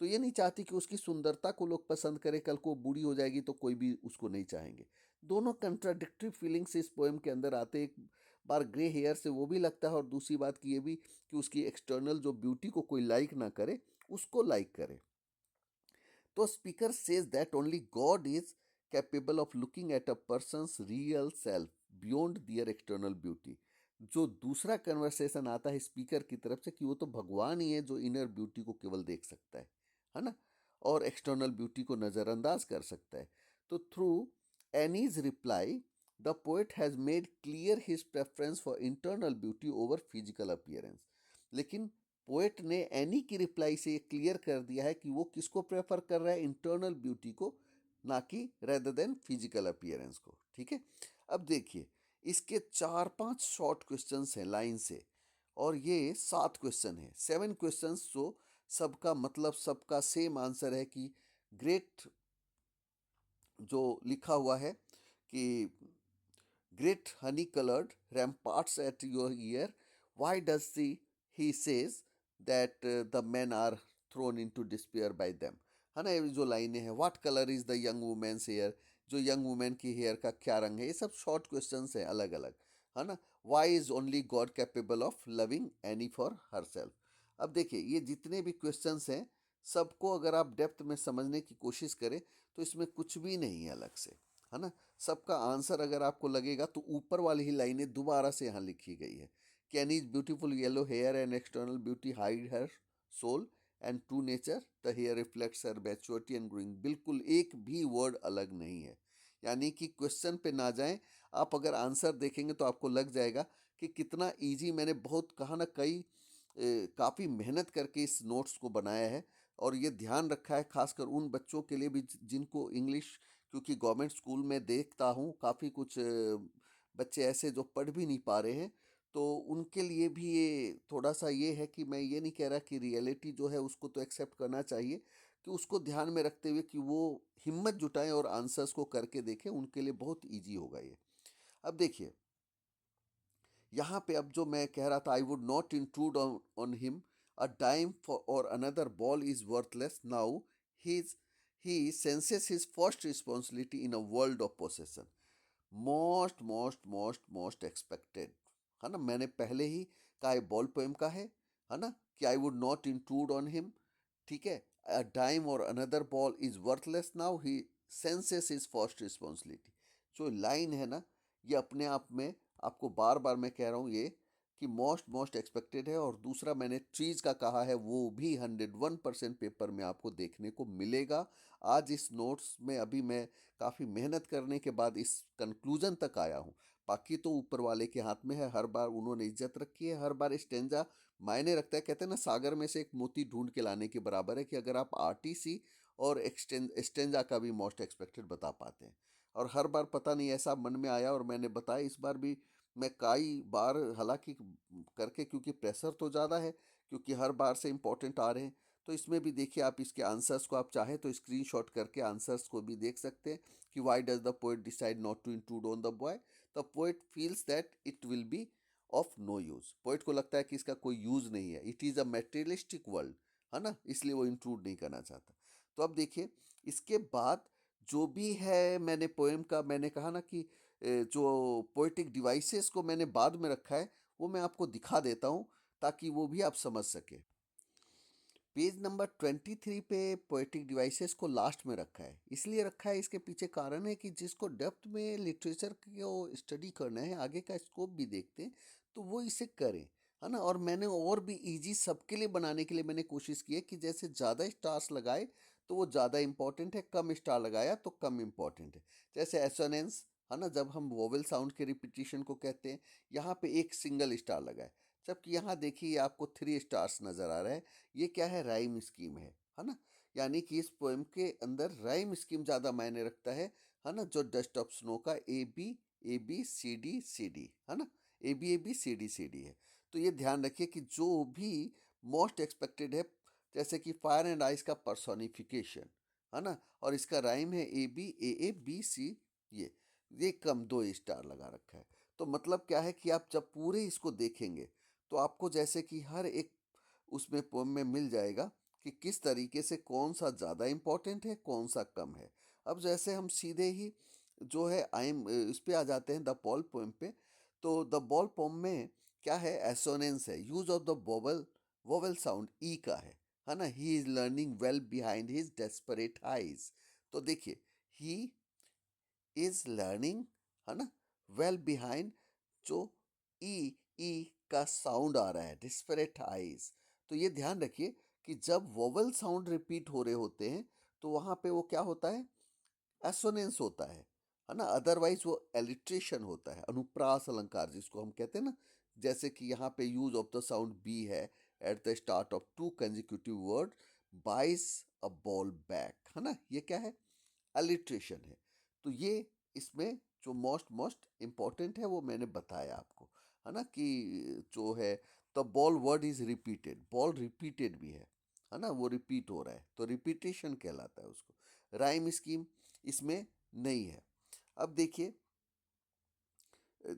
तो ये नहीं चाहती कि उसकी सुंदरता को लोग पसंद करें, कल को बूढ़ी हो जाएगी तो कोई भी उसको नहीं चाहेंगे। दोनों कंट्राडिक्टरी फीलिंग्स इस पोएम के अंदर आते। एक बार ग्रे हेयर से वो भी लगता है, और दूसरी बात की ये भी कि उसकी एक्सटर्नल जो ब्यूटी को कोई लाइक ना करे, उसको लाइक करे। तो speaker says that only God is capable of looking at a person's real self beyond their external beauty. जो दूसरा कन्वर्सेशन आता है स्पीकर की तरफ से कि वो तो भगवान ही है जो इनर ब्यूटी को केवल देख सकता है ना, और एक्सटर्नल ब्यूटी को नज़रअंदाज कर सकता है। तो through Annie's reply the poet has made clear his preference for internal beauty over physical appearance. लेकिन पोएट ने एनी की रिप्लाई से ये क्लियर कर दिया है कि वो किसको प्रेफर कर रहा है, इंटरनल ब्यूटी को, ना कि रेदर देन फिजिकल अपीयरेंस को। ठीक है, अब देखिए इसके 4-5 शॉर्ट क्वेश्चंस हैं लाइन से, और ये 7 क्वेश्चन है, 7 क्वेश्चंस। जो सबका मतलब, सबका सेम आंसर है कि ग्रेट, जो लिखा हुआ है कि great honey colored ramparts at your ear. Why does he says that the men are thrown into despair by them? है ना, ये जो लाइनें हैं, what colour is the young woman's hair, जो यंग वुमेन की हेयर का क्या रंग है, ये सब शॉर्ट क्वेश्चंस हैं अलग अलग, है ना। Why is only God capable of loving Anne for herself. अब देखिए ये जितने भी क्वेश्चंस हैं, सबको अगर आप डेप्थ में समझने की कोशिश करें तो इसमें कुछ भी नहीं है अलग से, है ना। सबका आंसर अगर आपको लगेगा तो ऊपर वाली ही लाइनें दोबारा से यहाँ लिखी गई है। Can is beautiful yellow hair and external beauty hide her soul and true nature, the hair reflects her maturity and growing. बिल्कुल एक भी वर्ड अलग नहीं है, यानी कि क्वेश्चन पे ना जाएं आप, अगर आंसर देखेंगे तो आपको लग जाएगा कि कितना इजी। मैंने बहुत कहा ना, काफ़ी मेहनत करके इस नोट्स को बनाया है, और ये ध्यान रखा है खासकर उन बच्चों के लिए भी जिनको इंग्लिश, क्योंकि गवर्नमेंट स्कूल में देखता हूँ काफ़ी कुछ बच्चे ऐसे जो पढ़ भी नहीं पा रहे हैं, तो उनके लिए भी ये थोड़ा सा ये है कि मैं ये नहीं कह रहा कि रियलिटी जो है उसको तो एक्सेप्ट करना चाहिए, कि उसको ध्यान में रखते हुए कि वो हिम्मत जुटाएं और आंसर्स को करके देखें, उनके लिए बहुत ईजी होगा ये। अब देखिए यहाँ पे, अब जो मैं कह रहा था, I would not intrude on him, a dime for और another ball is worthless now, he he senses his first responsibility in a world of possession. Most expected, है ना, मैंने पहले ही कहा, बॉल पोएम का है है ना, कि आई would not intrude on him, ठीक है, अ डाइम और another ball is worthless now he senses is first responsibility. जो लाइन है ना, ये अपने आप में आपको बार बार मैं कह रहा हूँ ये कि मोस्ट मोस्ट एक्सपेक्टेड है। और दूसरा मैंने ट्रीज का कहा है, वो भी 101% पेपर में आपको देखने को मिलेगा। आज इस नोट्स में अभी मैं काफ़ी मेहनत करने के बाद इस कंक्लूजन तक आया हूँ। बाकी तो ऊपर वाले के हाथ में है, हर बार उन्होंने इज्जत रखी है, हर बार स्टेंजा मायने रखता है। कहते हैं ना, सागर में से एक मोती ढूंढ के लाने के बराबर है कि अगर आप आरटीसी और स्टेंजा का भी मोस्ट एक्सपेक्टेड बता पाते हैं। और हर बार पता नहीं ऐसा मन में आया और मैंने बताया, इस बार भी मैं कई बार हालांकि करके, क्योंकि प्रेशर तो ज़्यादा है, क्योंकि हर बार से इंपॉर्टेंट आ रहे हैं। तो इसमें भी देखिए, आप इसके आंसर्स को आप चाहे तो स्क्रीनशॉट करके आंसर्स को भी देख सकते हैं कि why does the poet decide not to include on the boy. The poet feels that it will be of no use. Poet को लगता है कि इसका कोई यूज नहीं है, it is a materialistic world, है ना, इसलिए वो इंक्लूड नहीं करना चाहता। तो अब देखिए, इसके बाद जो भी है, मैंने पोएम का मैंने कहा ना कि जो पोएटिक डिवाइसेस को मैंने बाद में रखा है, वो मैं आपको दिखा देता हूँ ताकि वो भी आप समझ सके। पेज नंबर 23 पे पोएटिक डिवाइसेस को लास्ट में रखा है। इसलिए रखा है, इसके पीछे कारण है कि जिसको डेप्थ में लिटरेचर को स्टडी करना है, आगे का स्कोप भी देखते हैं, तो वो इसे करें, है ना। और मैंने और भी इजी सबके लिए बनाने के लिए मैंने कोशिश की है कि जैसे ज़्यादा स्टार्स लगाए तो वो ज़्यादा इंपॉर्टेंट है, कम स्टार लगाया तो कम इंपॉर्टेंट है। जैसे एसोनेंस, है ना, जब हम वोवेल साउंड के रिपीटिशन को कहते हैं, यहाँ पे एक सिंगल स्टार लगाए, जबकि यहाँ देखिए आपको 3 स्टार्स नज़र आ रहा है। ये क्या है, राइम स्कीम है ना। यानी कि इस पोएम के अंदर राइम स्कीम ज़्यादा मायने रखता है ना। जो डस्ट ऑफ स्नो का ए बी सी डी है ना, ए बी सी डी है। तो ये ध्यान रखिए कि जो भी मोस्ट एक्सपेक्टेड है, जैसे कि फायर एंड आइस का पर्सोनिफिकेशन, है ना, और इसका राइम है ए बी सी, ये कम 2 स्टार लगा रखा है। तो मतलब क्या है कि आप जब पूरे इसको देखेंगे तो आपको जैसे कि हर एक उसमें पोम में मिल जाएगा कि किस तरीके से कौन सा ज़्यादा इम्पोर्टेंट है, कौन सा कम है। अब जैसे हम सीधे ही जो है आई एम इस पे आ जाते हैं, द बॉल पोएम पे। तो द बॉल पोएम में क्या है, एसोनेंस है, use of the vowel, vowel sound E का है ना। He is learning well behind his desperate eyes. तो देखिए, ही इज लर्निंग, है ना, वेल बिहाइंड, जो ई ई का साउंड आ रहा है, डिस्परेट आइज। तो ये ध्यान रखिए कि जब वोवल साउंड रिपीट हो रहे होते हैं तो वहां पे वो क्या होता है, एसोनेंस होता है ना। अदरवाइज वो एलिट्रेशन होता है, अनुप्रास अलंकार जिसको हम कहते हैं ना। जैसे कि यहाँ पे use of the sound B है at the start of 2 consecutive word, buys a ball back, है ना, ये क्या है, अलिट्रेशन है। तो ये इसमें जो मोस्ट मोस्ट इम्पॉर्टेंट है वो मैंने बताया आपको, है ना, कि जो है the ball word is repeated, ball repeated भी है ना, वो रिपीट हो रहा है तो रिपीटेशन कहलाता है उसको। राइम स्कीम इसमें नहीं है। अब देखिए,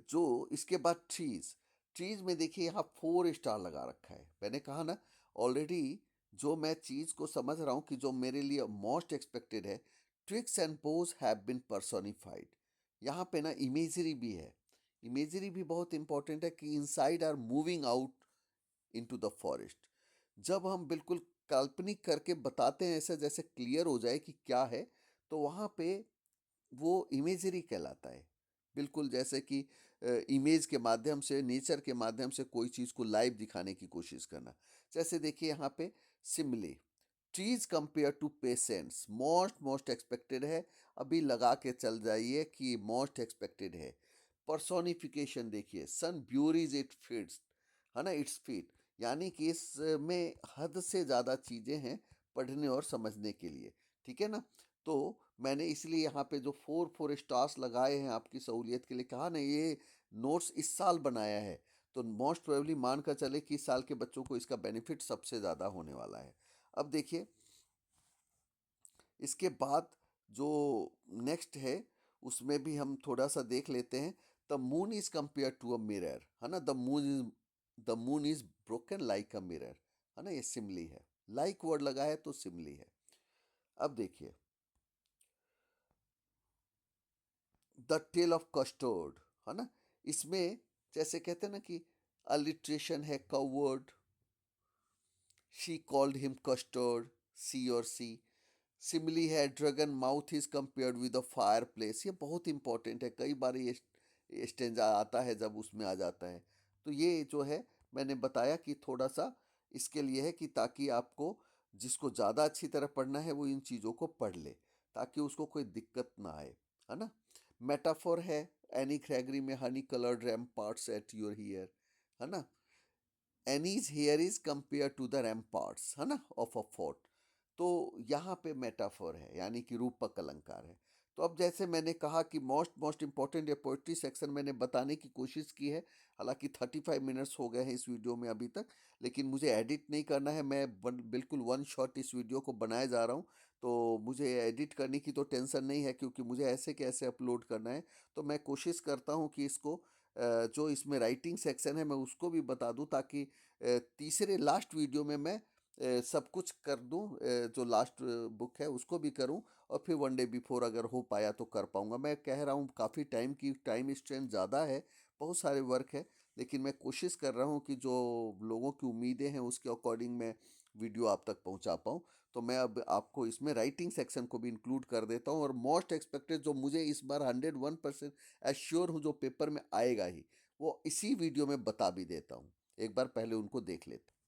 जो इसके बाद ट्रीज, ट्रीज में देखिए यहाँ 4 स्टार लगा रखा है। मैंने कहा ना ऑलरेडी, जो मैं चीज़ को समझ रहा हूँ कि जो मेरे लिए मोस्ट एक्सपेक्टेड है, tricks and pose have been personified. यहाँ पे ना इमेजरी भी है। इमेजरी भी बहुत इंपॉर्टेंट है कि inside are moving out into the forest. जब हम बिल्कुल काल्पनिक करके बताते हैं ऐसा, जैसे क्लियर हो जाए कि क्या है, तो वहाँ पे वो इमेजरी कहलाता है। बिल्कुल जैसे कि इमेज के माध्यम से, नेचर के माध्यम से कोई चीज़ को लाइव दिखाने की कोशिश करना। जैसे देखिए यहाँ पे simile, trees compare to patients, most most expected है। अभी लगा के चल जाइए कि मोस्ट एक्सपेक्टेड है। पर्सोनिफिकेशन देखिए, सन ब्यूरीज इट फिट्स, है ना, इट्स फिट। यानी कि इसमें हद से ज़्यादा चीज़ें हैं पढ़ने और समझने के लिए, ठीक है ना। तो मैंने इसलिए यहाँ पे जो 4 4 स्टार्स लगाए हैं आपकी सहूलियत के लिए, कहा ना ये नोट्स इस साल बनाया है, तो मोस्ट प्रोबेबली मान कर चले कि इस साल के बच्चों को इसका बेनिफिट सबसे ज़्यादा होने वाला है। अब देखिए, इसके बाद जो नेक्स्ट है उसमें भी हम थोड़ा सा देख लेते हैं। The moon is compare to a mirror, है ना, the moon is broken like a mirror, है ना, ये सिमली है। लाइक वर्ड लगा है तो सिमली है। अब देखिए, द टेल ऑफ कस्टर्ड, है ना, इसमें जैसे कहते हैं ना कि अलिट्रेशन है, covered, she called him custard, C और सी। सिमिली है dragon mouth is compared with a फायर प्लेस। ये बहुत इंपॉर्टेंट है, कई बार ये स्टेंजा आता है जब उसमें आ जाता है। तो ये जो है मैंने बताया कि थोड़ा सा इसके लिए है कि ताकि आपको जिसको ज़्यादा अच्छी तरह पढ़ना है वो इन चीज़ों को पढ़ ले, ताकि उसको कोई दिक्कत ना आए, है ना। मेटाफोर है एनी ग्रेगरी में honey coloured ramparts at your ear, है ना। Anne's hair is compare to the ramparts, है ना, ऑफ अ फोर्ट। तो यहाँ पे मेटाफोर है यानी कि रूपक अलंकार है। तो अब जैसे मैंने कहा कि मोस्ट मोस्ट इम्पॉर्टेंट ये पोइट्री सेक्शन मैंने बताने की कोशिश की है। हालांकि 35 मिनट्स हो गए हैं इस वीडियो में अभी तक, लेकिन मुझे एडिट नहीं करना है। मैं बिल्कुल वन शॉट इस वीडियो को बनाए जा रहा हूँ। तो मुझे एडिट करने की तो टेंशन नहीं है, क्योंकि मुझे ऐसे कैसे अपलोड करना है। तो मैं कोशिश करता हूँ कि इसको जो इसमें राइटिंग सेक्शन है मैं उसको भी बता दूं, ताकि तीसरे लास्ट वीडियो में मैं सब कुछ कर दूं, जो लास्ट बुक है उसको भी करूं, और फिर वन डे बिफोर अगर हो पाया तो कर पाऊंगा। मैं कह रहा हूं काफ़ी टाइम स्ट्रेन ज़्यादा है, बहुत सारे वर्क है, लेकिन मैं कोशिश कर रहा हूं कि जो लोगों की उम्मीदें हैं उसके अकॉर्डिंग मैं वीडियो आप तक पहुंचा पाऊं। तो मैं अब आपको इसमें राइटिंग सेक्शन को भी इंक्लूड कर देता हूं, और मोस्ट एक्सपेक्टेड जो मुझे इस बार 101% एश्योर हूँ जो पेपर में आएगा ही, वो इसी वीडियो में बता भी देता हूँ। एक बार पहले उनको देख लेते।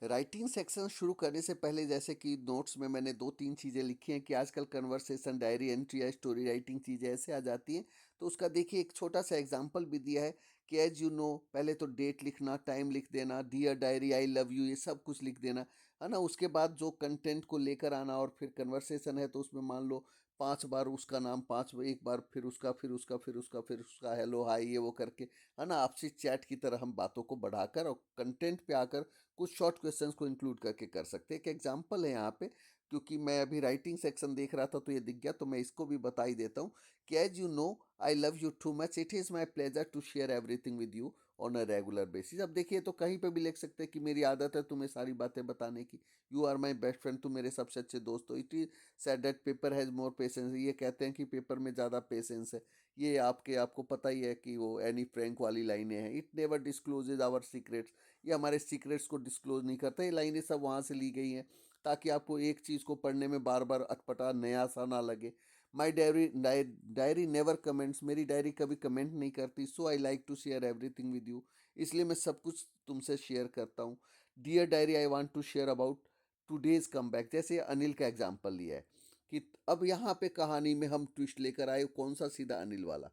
राइटिंग सेक्शन शुरू करने से पहले जैसे कि नोट्स में मैंने दो तीन चीज़ें लिखी हैं कि आजकल कन्वर्सेशन, डायरी एंट्री या स्टोरी राइटिंग चीज़ें ऐसे आ जाती हैं। तो उसका देखिए एक छोटा सा एग्जांपल भी दिया है कि एज यू नो, पहले तो डेट लिखना, टाइम लिख देना, dear diary I love you, ये सब कुछ लिख देना, है ना। उसके बाद जो कंटेंट को लेकर आना, और फिर कन्वर्सेशन है तो उसमें मान लो 5 बार उसका नाम, एक बार फिर उसका, फिर उसका हेलो हाय ये वो करके, है ना, आपसी चैट की तरह हम बातों को बढ़ाकर और कंटेंट पे आकर कुछ शॉर्ट क्वेश्चंस को इंक्लूड करके कर सकते हैं। एक एग्जांपल है यहाँ पे, क्योंकि मैं अभी राइटिंग सेक्शन देख रहा था तो ये दिख गया, तो मैं इसको भी बता ही देता हूँ कि as you know I love you too much, it is my pleasure to share everything with you on a regular basis. अब देखिए तो कहीं पे भी लिख सकते हैं कि मेरी आदत है तुम्हें सारी बातें बताने की, you are my best friend, तुम मेरे सबसे अच्छे दोस्त हो। It is said that paper has more patience, ये कहते हैं कि पेपर में ज़्यादा पेशेंस है। ये आपको पता ही है कि वो एनी फ्रैंक वाली लाइनें हैं। It never discloses our secrets, ये हमारे सीक्रेट्स को डिस्क्लोज नहीं करता। ये लाइनें सब वहाँ से ली गई हैं ताकि आपको एक चीज़ को पढ़ने में बार बार अटपटा नया सा ना लगे। माई डायरी नेवर कमेंट्स, मेरी डायरी कभी कमेंट नहीं करती। So I like to share everything with you, इसलिए मैं सब कुछ तुमसे शेयर करता हूँ। Dear diary I want to share about today's come back, जैसे अनिल का एग्जाम्पल लिया है कि अब यहाँ पे कहानी में हम ट्विस्ट लेकर आए, कौन सा, सीधा अनिल वाला।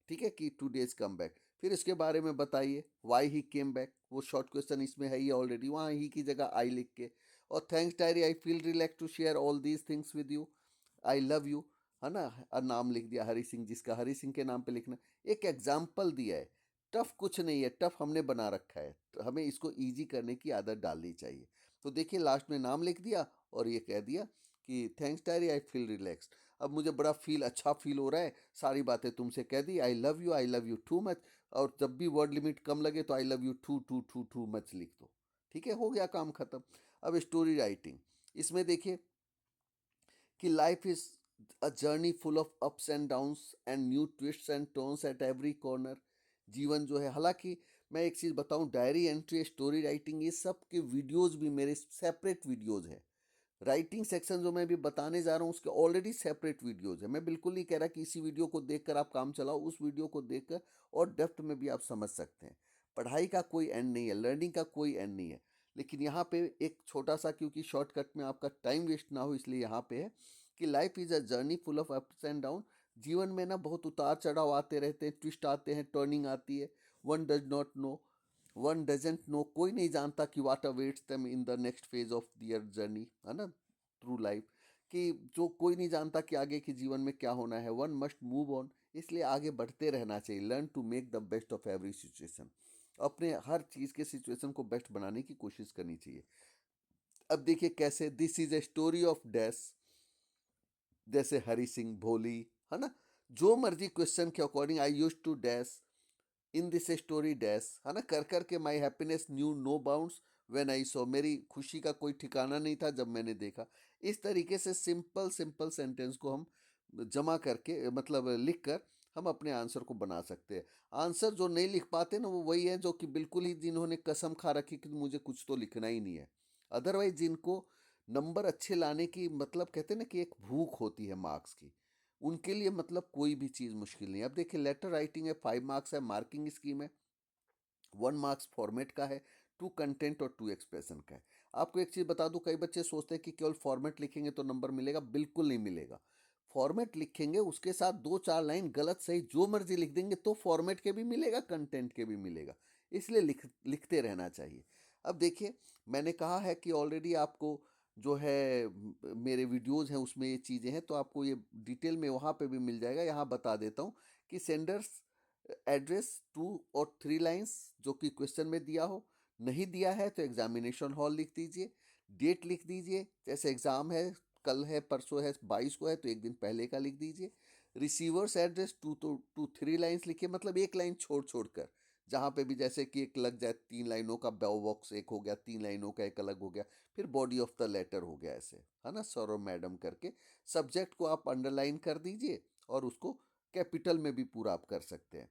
ठीक है कि टूडेज कम बैक, फिर इसके बारे में बताइए वाई ही केम बैक, वो शॉर्ट क्वेश्चन इसमें है ही ऑलरेडी, वहाँ ही की जगह आई लिख के। और thanks diary I feel relax to share all these things with you, I love you, है ना। और नाम लिख दिया हरी सिंह, जिसका हरी सिंह के नाम पे लिखना। एक एग्जाम्पल दिया है, टफ कुछ नहीं है, टफ हमने बना रखा है, तो हमें इसको ईजी करने की आदत डालनी चाहिए। तो देखिए लास्ट में नाम लिख दिया और ये कह दिया कि thanks diary I feel relaxed, अब मुझे बड़ा अच्छा फील हो रहा है, सारी बातें तुमसे कह दी, I love you too much. और जब भी वर्ड लिमिट कम लगे तो I love you too too too too much लिख दो। ठीक है, हो गया काम खत्म। अब स्टोरी राइटिंग, इसमें देखिए कि life is a journey full of ups and downs and new twists and turns at every corner. जीवन जो है, हालांकि मैं एक चीज़ बताऊं, डायरी एंट्री, स्टोरी राइटिंग, ये सब के वीडियोस भी मेरे सेपरेट वीडियोस हैं। राइटिंग सेक्शन जो मैं भी बताने जा रहा हूँ उसके ऑलरेडी सेपरेट वीडियोस है। मैं बिल्कुल नहीं कह रहा कि इसी वीडियो को देखकर आप काम चलाओ, उस वीडियो को देखकर और डेप्थ में भी आप समझ सकते हैं। पढ़ाई का कोई एंड नहीं है, लर्निंग का कोई एंड नहीं है। लेकिन यहाँ पे एक छोटा सा, क्योंकि शॉर्टकट में आपका टाइम वेस्ट ना हो, इसलिए यहाँ पे है कि life is a journey full of ups and down. जीवन में ना बहुत उतार चढ़ाव आते रहते हैं, ट्विस्ट आते हैं, टर्निंग आती है। One does not know, one doesn't know, कोई नहीं जानता कि what awaits them in the next phase of their journey, है ना, थ्रू लाइफ। कि जो कोई नहीं जानता कि आगे के जीवन में क्या होना है। वन मस्ट मूव ऑन, इसलिए आगे बढ़ते रहना चाहिए। Learn to make the best of every situation, अपने हर चीज़ के सिचुएशन को बेस्ट बनाने की कोशिश करनी चाहिए। अब देखिए कैसे, this is a story of dash, जैसे हरी सिंह, भोली, है ना, जो मर्जी क्वेश्चन के according, I use to dash in this story dash, है ना, कर कर के my happiness knew no bounds when I saw, मेरी खुशी का कोई ठिकाना नहीं था जब मैंने देखा। इस तरीके से सिंपल सिंपल सेंटेंस को हम जमा करके, मतलब लिख कर, हम अपने आंसर को बना सकते हैं। आंसर जो नहीं लिख पाते ना, वो वही है जो कि बिल्कुल ही जिन्होंने कसम खा रखी कि मुझे कुछ तो लिखना ही नहीं है। अदरवाइज जिनको नंबर अच्छे लाने की मतलब कहते हैं ना कि एक भूख होती है मार्क्स की, उनके लिए मतलब कोई भी चीज़ मुश्किल नहीं है। अब देखिए लेटर राइटिंग है, 5 मार्क्स है, मार्किंग स्कीम है, 1 मार्क्स फॉर्मेट का है, 2 कंटेंट और 2 एक्सप्रेशन का है। आपको एक चीज़ बता दूं, कई बच्चे सोचते हैं कि केवल फॉर्मेट लिखेंगे तो नंबर मिलेगा, बिल्कुल नहीं मिलेगा। फॉर्मेट लिखेंगे, उसके साथ 2-4 लाइन गलत सही जो मर्जी लिख देंगे तो फॉर्मेट के भी मिलेगा, कंटेंट के भी मिलेगा। इसलिए लिखते रहना चाहिए। अब देखिए, मैंने कहा है कि ऑलरेडी आपको जो है मेरे वीडियोज़ हैं उसमें ये चीज़ें हैं, तो आपको ये डिटेल में वहाँ पे भी मिल जाएगा। यहाँ बता देता हूँ कि सेंडर्स एड्रेस 2 और 3 लाइन्स जो कि क्वेश्चन में दिया हो, नहीं दिया है तो एग्जामिनेशन हॉल लिख दीजिए, डेट लिख दीजिए, जैसे एग्ज़ाम है कल है परसों है 22 को है तो एक दिन पहले का लिख दीजिए। रिसीवर्स एड्रेस 2 3 लाइन्स लिखिए, मतलब 1 लाइन छोड़ छोड़ कर, जहाँ पे भी जैसे कि एक लग जाए 3 लाइनों का बॉक्स एक हो गया, 3 लाइनों का एक अलग हो गया, फिर बॉडी ऑफ द लेटर हो गया, ऐसे है ना, सर और मैडम करके। सब्जेक्ट को आप अंडरलाइन कर दीजिए और उसको कैपिटल में भी पूरा आप कर सकते हैं।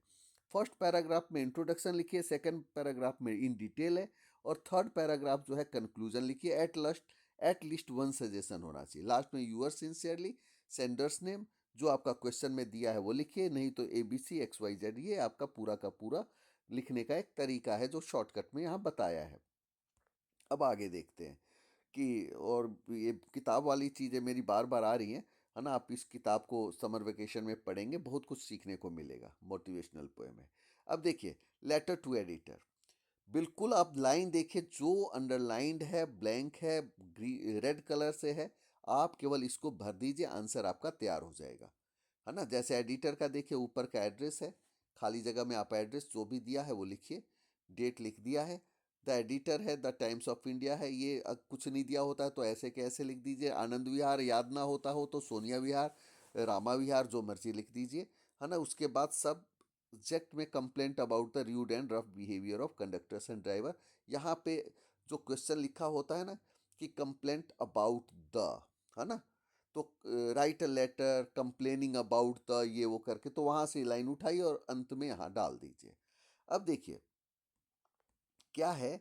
फर्स्ट पैराग्राफ में इंट्रोडक्शन लिखिए, सेकंड पैराग्राफ में इन डिटेल है, और थर्ड पैराग्राफ जो है कंक्लूजन लिखिए। एट लीस्ट 1 सजेशन होना चाहिए। लास्ट में यूअर सिंसियरली, सेंडर्स नेम, जो आपका क्वेश्चन में दिया है वो लिखिए, नहीं तो ABC XYZ, ये आपका पूरा का पूरा लिखने का एक तरीका है जो शॉर्टकट में यहाँ बताया है। अब आगे देखते हैं कि, और ये किताब वाली चीज़ें मेरी बार बार आ रही हैं, है ना, आप इस किताब को समर वेकेशन में पढ़ेंगे, बहुत कुछ सीखने को मिलेगा, मोटिवेशनल पोएम है। अब देखिए, लेटर टू एडिटर, बिल्कुल आप लाइन देखिए, जो अंडरलाइंड है, ब्लैंक है, रेड कलर से है, आप केवल इसको भर दीजिए, आंसर आपका तैयार हो जाएगा, है ना। जैसे एडिटर का देखिए, ऊपर का एड्रेस है, खाली जगह में आप एड्रेस जो भी दिया है वो लिखिए, डेट लिख दिया है। द एडिटर है, द टाइम्स ऑफ इंडिया है, ये कुछ नहीं दिया होता है तो ऐसे के ऐसे लिख दीजिए। आनंद विहार याद ना होता हो तो सोनिया विहार, रामा विहार, जो मर्जी लिख दीजिए, है ना। उसके बाद सब्जेक्ट में complaint about the rude and rough behaviour of conductors and driver, यहाँ पे जो क्वेश्चन लिखा होता है ना कि कंप्लेंट अबाउट द, है ना, तो write a letter complaining about the, ये वो करके, तो वहाँ से लाइन उठाइए और अंत में यहाँ डाल दीजिए। अब देखिए क्या है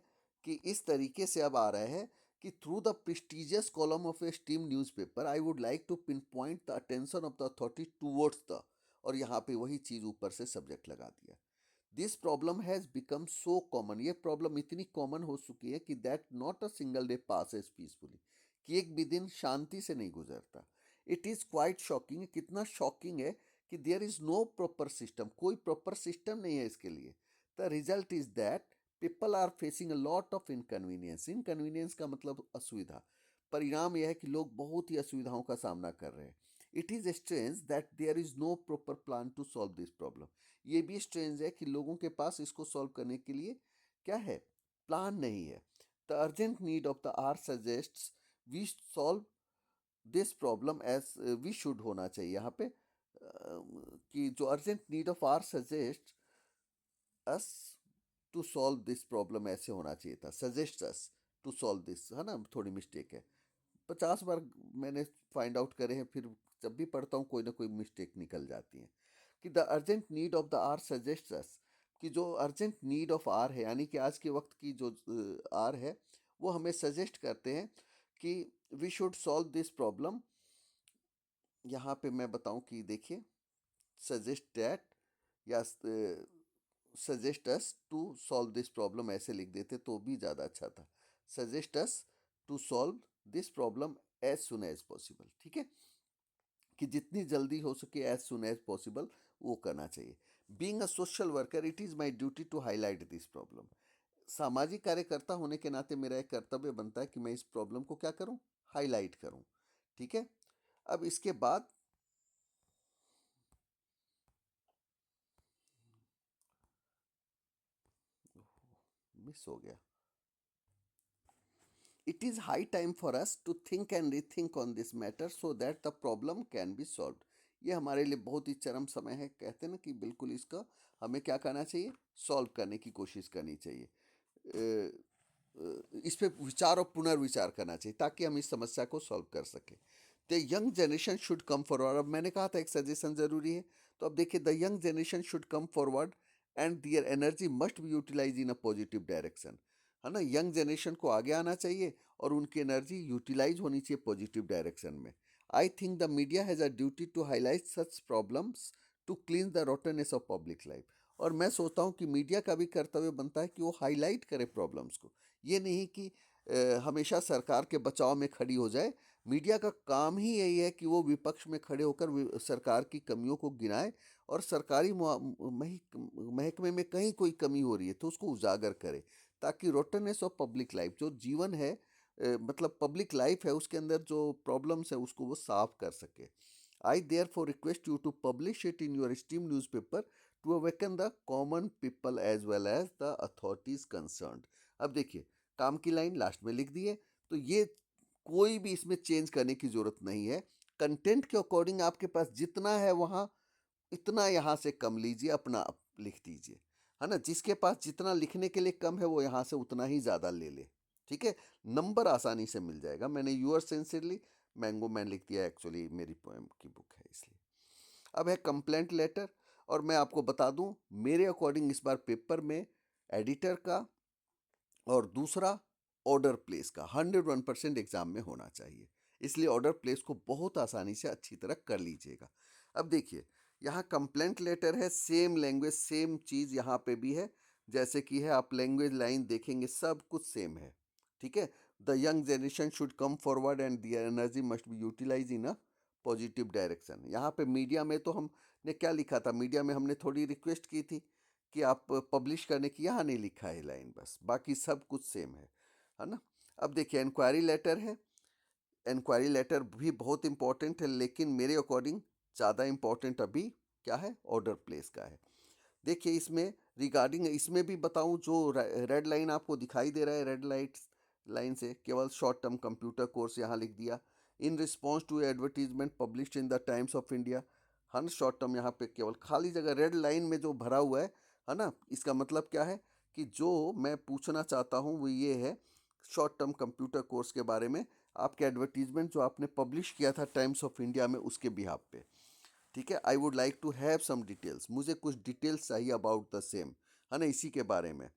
कि इस तरीके से अब आ रहा है कि through the prestigious column of a esteemed newspaper I would like to pin point the attention of the authority towards the, और यहाँ पे वही चीज़ ऊपर से सब्जेक्ट लगा दिया। This problem has become so common, ये प्रॉब्लम इतनी कॉमन हो चुकी है कि that not a single day passes peacefully, कि एक भी दिन शांति से नहीं गुजरता। इट इज़ क्वाइट शॉकिंग, कितना शॉकिंग है कि there is no proper system, कोई प्रॉपर सिस्टम नहीं है इसके लिए। The result is that people are facing a lot of inconvenience, inconvenience का मतलब असुविधा। परिणाम यह है कि लोग बहुत ही असुविधाओं का सामना कर रहे हैं। It is strange that there is no proper plan to solve this problem, ये भी स्ट्रेंज है कि लोगों के पास इसको सॉल्व करने के लिए क्या है, प्लान नहीं है। The urgent need of the hour suggests we solve this problem as we should, होना चाहिए यहाँ पे कि जो urgent need of hour suggest us to solve this problem, ऐसे होना चाहिए था, suggest us to solve this, है ना, थोड़ी मिस्टेक है। 50 बार मैंने फाइंड आउट करे हैं, फिर जब भी पढ़ता हूँ कोई ना कोई मिस्टेक निकल जाती है। कि the urgent need of the hour suggest us, कि जो अर्जेंट नीड ऑफ आर है, यानी कि आज के वक्त की जो आर है, वो हमें सजेस्ट करते हैं कि we should solve this problem. यहाँ पे मैं बताऊँ कि देखिए, सजेस्ट डैट या suggest us to solve this problem ऐसे लिख देते तो भी ज़्यादा अच्छा था। Suggest us to solve this problem as soon as possible, ठीक है, कि जितनी जल्दी हो सके एज सुन एज पॉसिबल वो करना चाहिए। Being a social worker it is my duty to highlight this problem, सामाजिक कार्यकर्ता होने के नाते मेरा एक कर्तव्य बनता है कि मैं इस प्रॉब्लम को क्या करूं, हाईलाइट करूं, ठीक है। अब इसके बाद मिस हो गया। It is high time for us to think and rethink on this matter so that the problem can be solved, ये हमारे लिए बहुत ही चरम समय है, कहते हैं ना कि बिल्कुल इसका हमें क्या करना चाहिए, सॉल्व करने की कोशिश करनी चाहिए। इस पे विचार और पुनर्विचार करना चाहिए ताकि हम इस समस्या को सॉल्व कर सकें। The young generation should come forward, अब मैंने कहा था एक सजेशन ज़रूरी है, तो अब देखिए, the young generation should come forward and their energy must be utilise in a positive direction, है ना। यंग जनरेशन को आगे आना चाहिए और उनकी एनर्जी यूटिलाइज होनी चाहिए पॉजिटिव डायरेक्शन में। I think the media has a duty to highlight such problems to clean the rottenness of public life. और मैं सोचता हूँ कि मीडिया का भी कर्तव्य बनता है कि वो हाईलाइट करे प्रॉब्लम्स को। ये नहीं कि हमेशा सरकार के बचाव में खड़ी हो जाए। मीडिया का काम ही यही है कि वो विपक्ष में खड़े होकर सरकार की कमियों को गिनाए और सरकारी महकमे में कहीं कोई कमी हो रही है तो उसको उजागर करे, ताकि रोटनेस ऑफ पब्लिक लाइफ जो जीवन है, मतलब पब्लिक लाइफ है, उसके अंदर जो प्रॉब्लम्स है उसको वो साफ कर सके। I therefore request you to publish it in your esteemed newspaper to awaken the common people as well as the authorities concerned. अब देखिए, काम की लाइन लास्ट में लिख दी है, तो ये कोई भी इसमें चेंज करने की जरूरत नहीं है। कंटेंट के अकॉर्डिंग आपके पास जितना है वहाँ इतना यहाँ से कम लीजिए, अपना आप लिख दीजिए, है ना। जिसके पास जितना लिखने के लिए कम है वो यहाँ से उतना ही ज़्यादा ले ले, ठीक है। नंबर आसानी से मिल जाएगा। मैंने यूअर सिंसियरली मैंगो मैन लिख दिया, एक्चुअली मेरी पोएम की बुक है इसलिए। अब है कंप्लेंट लेटर, और मैं आपको बता दूं मेरे अकॉर्डिंग इस बार पेपर में एडिटर का और दूसरा ऑर्डर प्लेस का 101% एग्जाम में होना चाहिए, इसलिए ऑर्डर प्लेस को बहुत आसानी से अच्छी तरह कर लीजिएगा। अब देखिए, यहाँ कंप्लेंट लेटर है, सेम लैंग्वेज सेम चीज़ यहाँ पे भी है जैसे कि है। आप लैंग्वेज लाइन देखेंगे सब कुछ सेम है, ठीक है। The young generation should come forward and their energy must be utilise in a positive direction. यहाँ पे मीडिया में तो हमने क्या लिखा था, मीडिया में हमने थोड़ी रिक्वेस्ट की थी कि आप पब्लिश करने की, यहाँ नहीं लिखा है लाइन, बस बाकी सब कुछ सेम है ना। अब देखिए, इंक्वायरी लेटर है। इंक्वायरी लेटर भी बहुत इंपॉर्टेंट है, लेकिन मेरे अकॉर्डिंग ज़्यादा इंपॉर्टेंट अभी क्या है, ऑर्डर प्लेस का है। देखिए, इसमें रिगार्डिंग इसमें भी बताऊं, जो रेड लाइन आपको दिखाई दे रहा है, रेड लाइट लाइन से केवल शॉर्ट टर्म कंप्यूटर कोर्स यहाँ लिख दिया। In response to advertisement published in the Times of India, हन शॉर्ट टर्म यहाँ पे केवल खाली जगह रेड लाइन में जो भरा हुआ है ना। इसका मतलब क्या है कि जो मैं पूछना चाहता हूँ वो ये है, शॉर्ट टर्म कंप्यूटर कोर्स के बारे में आपके एडवर्टीजमेंट जो आपने पब्लिश किया था टाइम्स ऑफ इंडिया में उसके बिहाफ पे, ठीक है। I would like to have some details, मुझे कुछ डिटेल्स चाहिए अबाउट द सेम, है ना, इसी के बारे में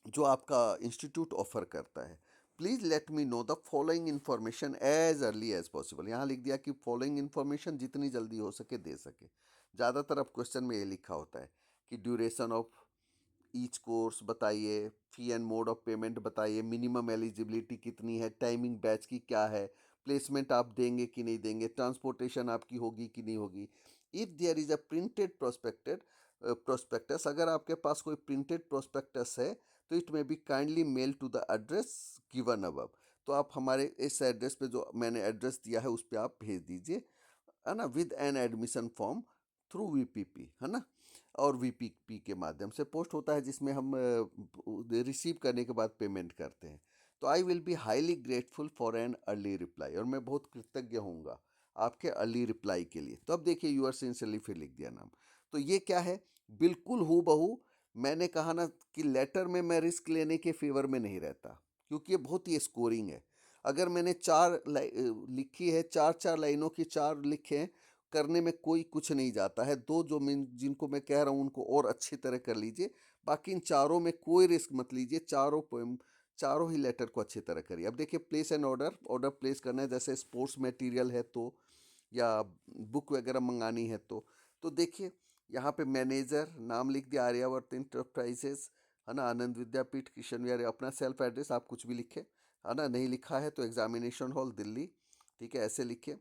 जो आपका इंस्टीट्यूट ऑफर करता है। Please let me know the following information as early as possible. यहाँ लिख दिया कि फॉलोइंग इन्फॉर्मेशन जितनी जल्दी हो सके दे सके। ज़्यादातर अब क्वेश्चन में ये लिखा होता है कि ड्यूरेशन ऑफ ईच कोर्स बताइए, fee and mode of payment बताइए, मिनिमम एलिजिबिलिटी कितनी है, टाइमिंग बैच की क्या है, प्लेसमेंट आप देंगे कि नहीं देंगे, ट्रांसपोर्टेशन आपकी होगी कि नहीं होगी। If there is a printed prospectus, अगर आपके पास कोई प्रिंटेड प्रोस्पेक्टस है तो it may be kindly mail to the address given above. तो आप हमारे इस एड्रेस पे जो मैंने एड्रेस दिया है उस पर आप भेज दीजिए, है ना, with an admission form through VPP, है ना। और वीपीपी के माध्यम से पोस्ट होता है जिसमें हम रिसीव करने के बाद पेमेंट करते हैं। तो I will be highly grateful for an early reply, और मैं बहुत कृतज्ञ होऊंगा आपके अर्ली रिप्लाई के लिए। तो अब देखिए, यूर सिंसियरली फिर लिख दिया नाम। तो ये क्या है, बिल्कुल हूँ बहू। मैंने कहा ना कि लेटर में मैं रिस्क लेने के फेवर में नहीं रहता, क्योंकि ये बहुत ही स्कोरिंग है। अगर मैंने लिखी है, चार चार लाइनों की चार लिखे हैं, करने में कोई कुछ नहीं जाता है। दो जो मैं जिनको मैं कह रहा हूँ उनको और अच्छी तरह कर लीजिए, बाकी इन चारों में कोई रिस्क मत लीजिए। चारों पोएम, चारों ही लेटर को अच्छी तरह करिए। अब देखिए, place and order, order place करना है, जैसे स्पोर्ट्स मटेरियल है तो, या बुक वगैरह मंगानी है तो देखिए, यहाँ पे मैनेजर नाम लिख दिया, आर्यावर्त इंटरप्राइजेस, है ना, आनंद विद्यापीठ किशन विहार, अपना सेल्फ एड्रेस आप कुछ भी लिखे, है ना। नहीं लिखा है तो एग्जामिनेशन हॉल दिल्ली, ठीक है, ऐसे लिखिए।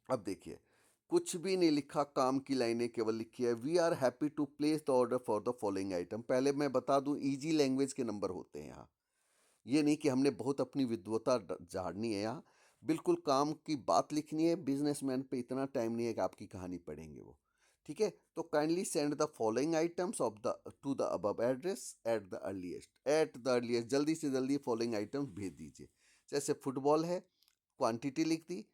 अब देखिए, कुछ भी नहीं लिखा, काम की लाइनें केवल लिखी है। We are happy to place the order for the following item. पहले मैं बता दूं, इजी लैंग्वेज के नंबर होते हैं यहाँ। ये नहीं कि हमने बहुत अपनी विद्वता झाड़नी है यहाँ, बिल्कुल काम की बात लिखनी है। बिजनेसमैन पे इतना टाइम नहीं है कि आपकी कहानी पढ़ेंगे वो, ठीक है। तो kindly send the following items of the two the above address at the earliest, जल्दी से जल्दी फॉलोइंग आइटम्स भेज दीजिए। जैसे फुटबॉल है, क्वांटिटी लिख दी,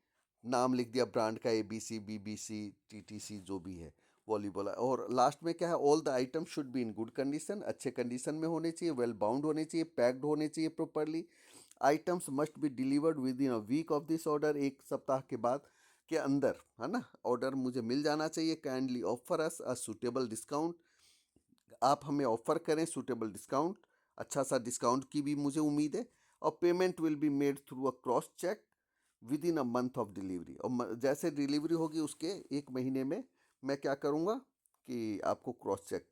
नाम लिख दिया ब्रांड का, ABC BBC TTC जो भी है, वॉलीबॉल। और लास्ट में क्या है, all the item should be in good condition, अच्छे कंडीशन में होने चाहिए, वेल बाउंड होने चाहिए, पैक्ड होने चाहिए properly. Items must be delivered within a week of this order, एक सप्ताह के बाद के अंदर, है ना, ऑर्डर मुझे मिल जाना चाहिए। Kindly offer us a suitable discount, आप हमें ऑफर करें सूटेबल डिस्काउंट। अच्छा सा डिस्काउंट की भी मुझे उम्मीद है। और payment will be made through a cross cheque within a month of delivery. और जैसे डिलीवरी होगी उसके 1 महीने में मैं क्या करूँगा कि आपको क्रॉस चेक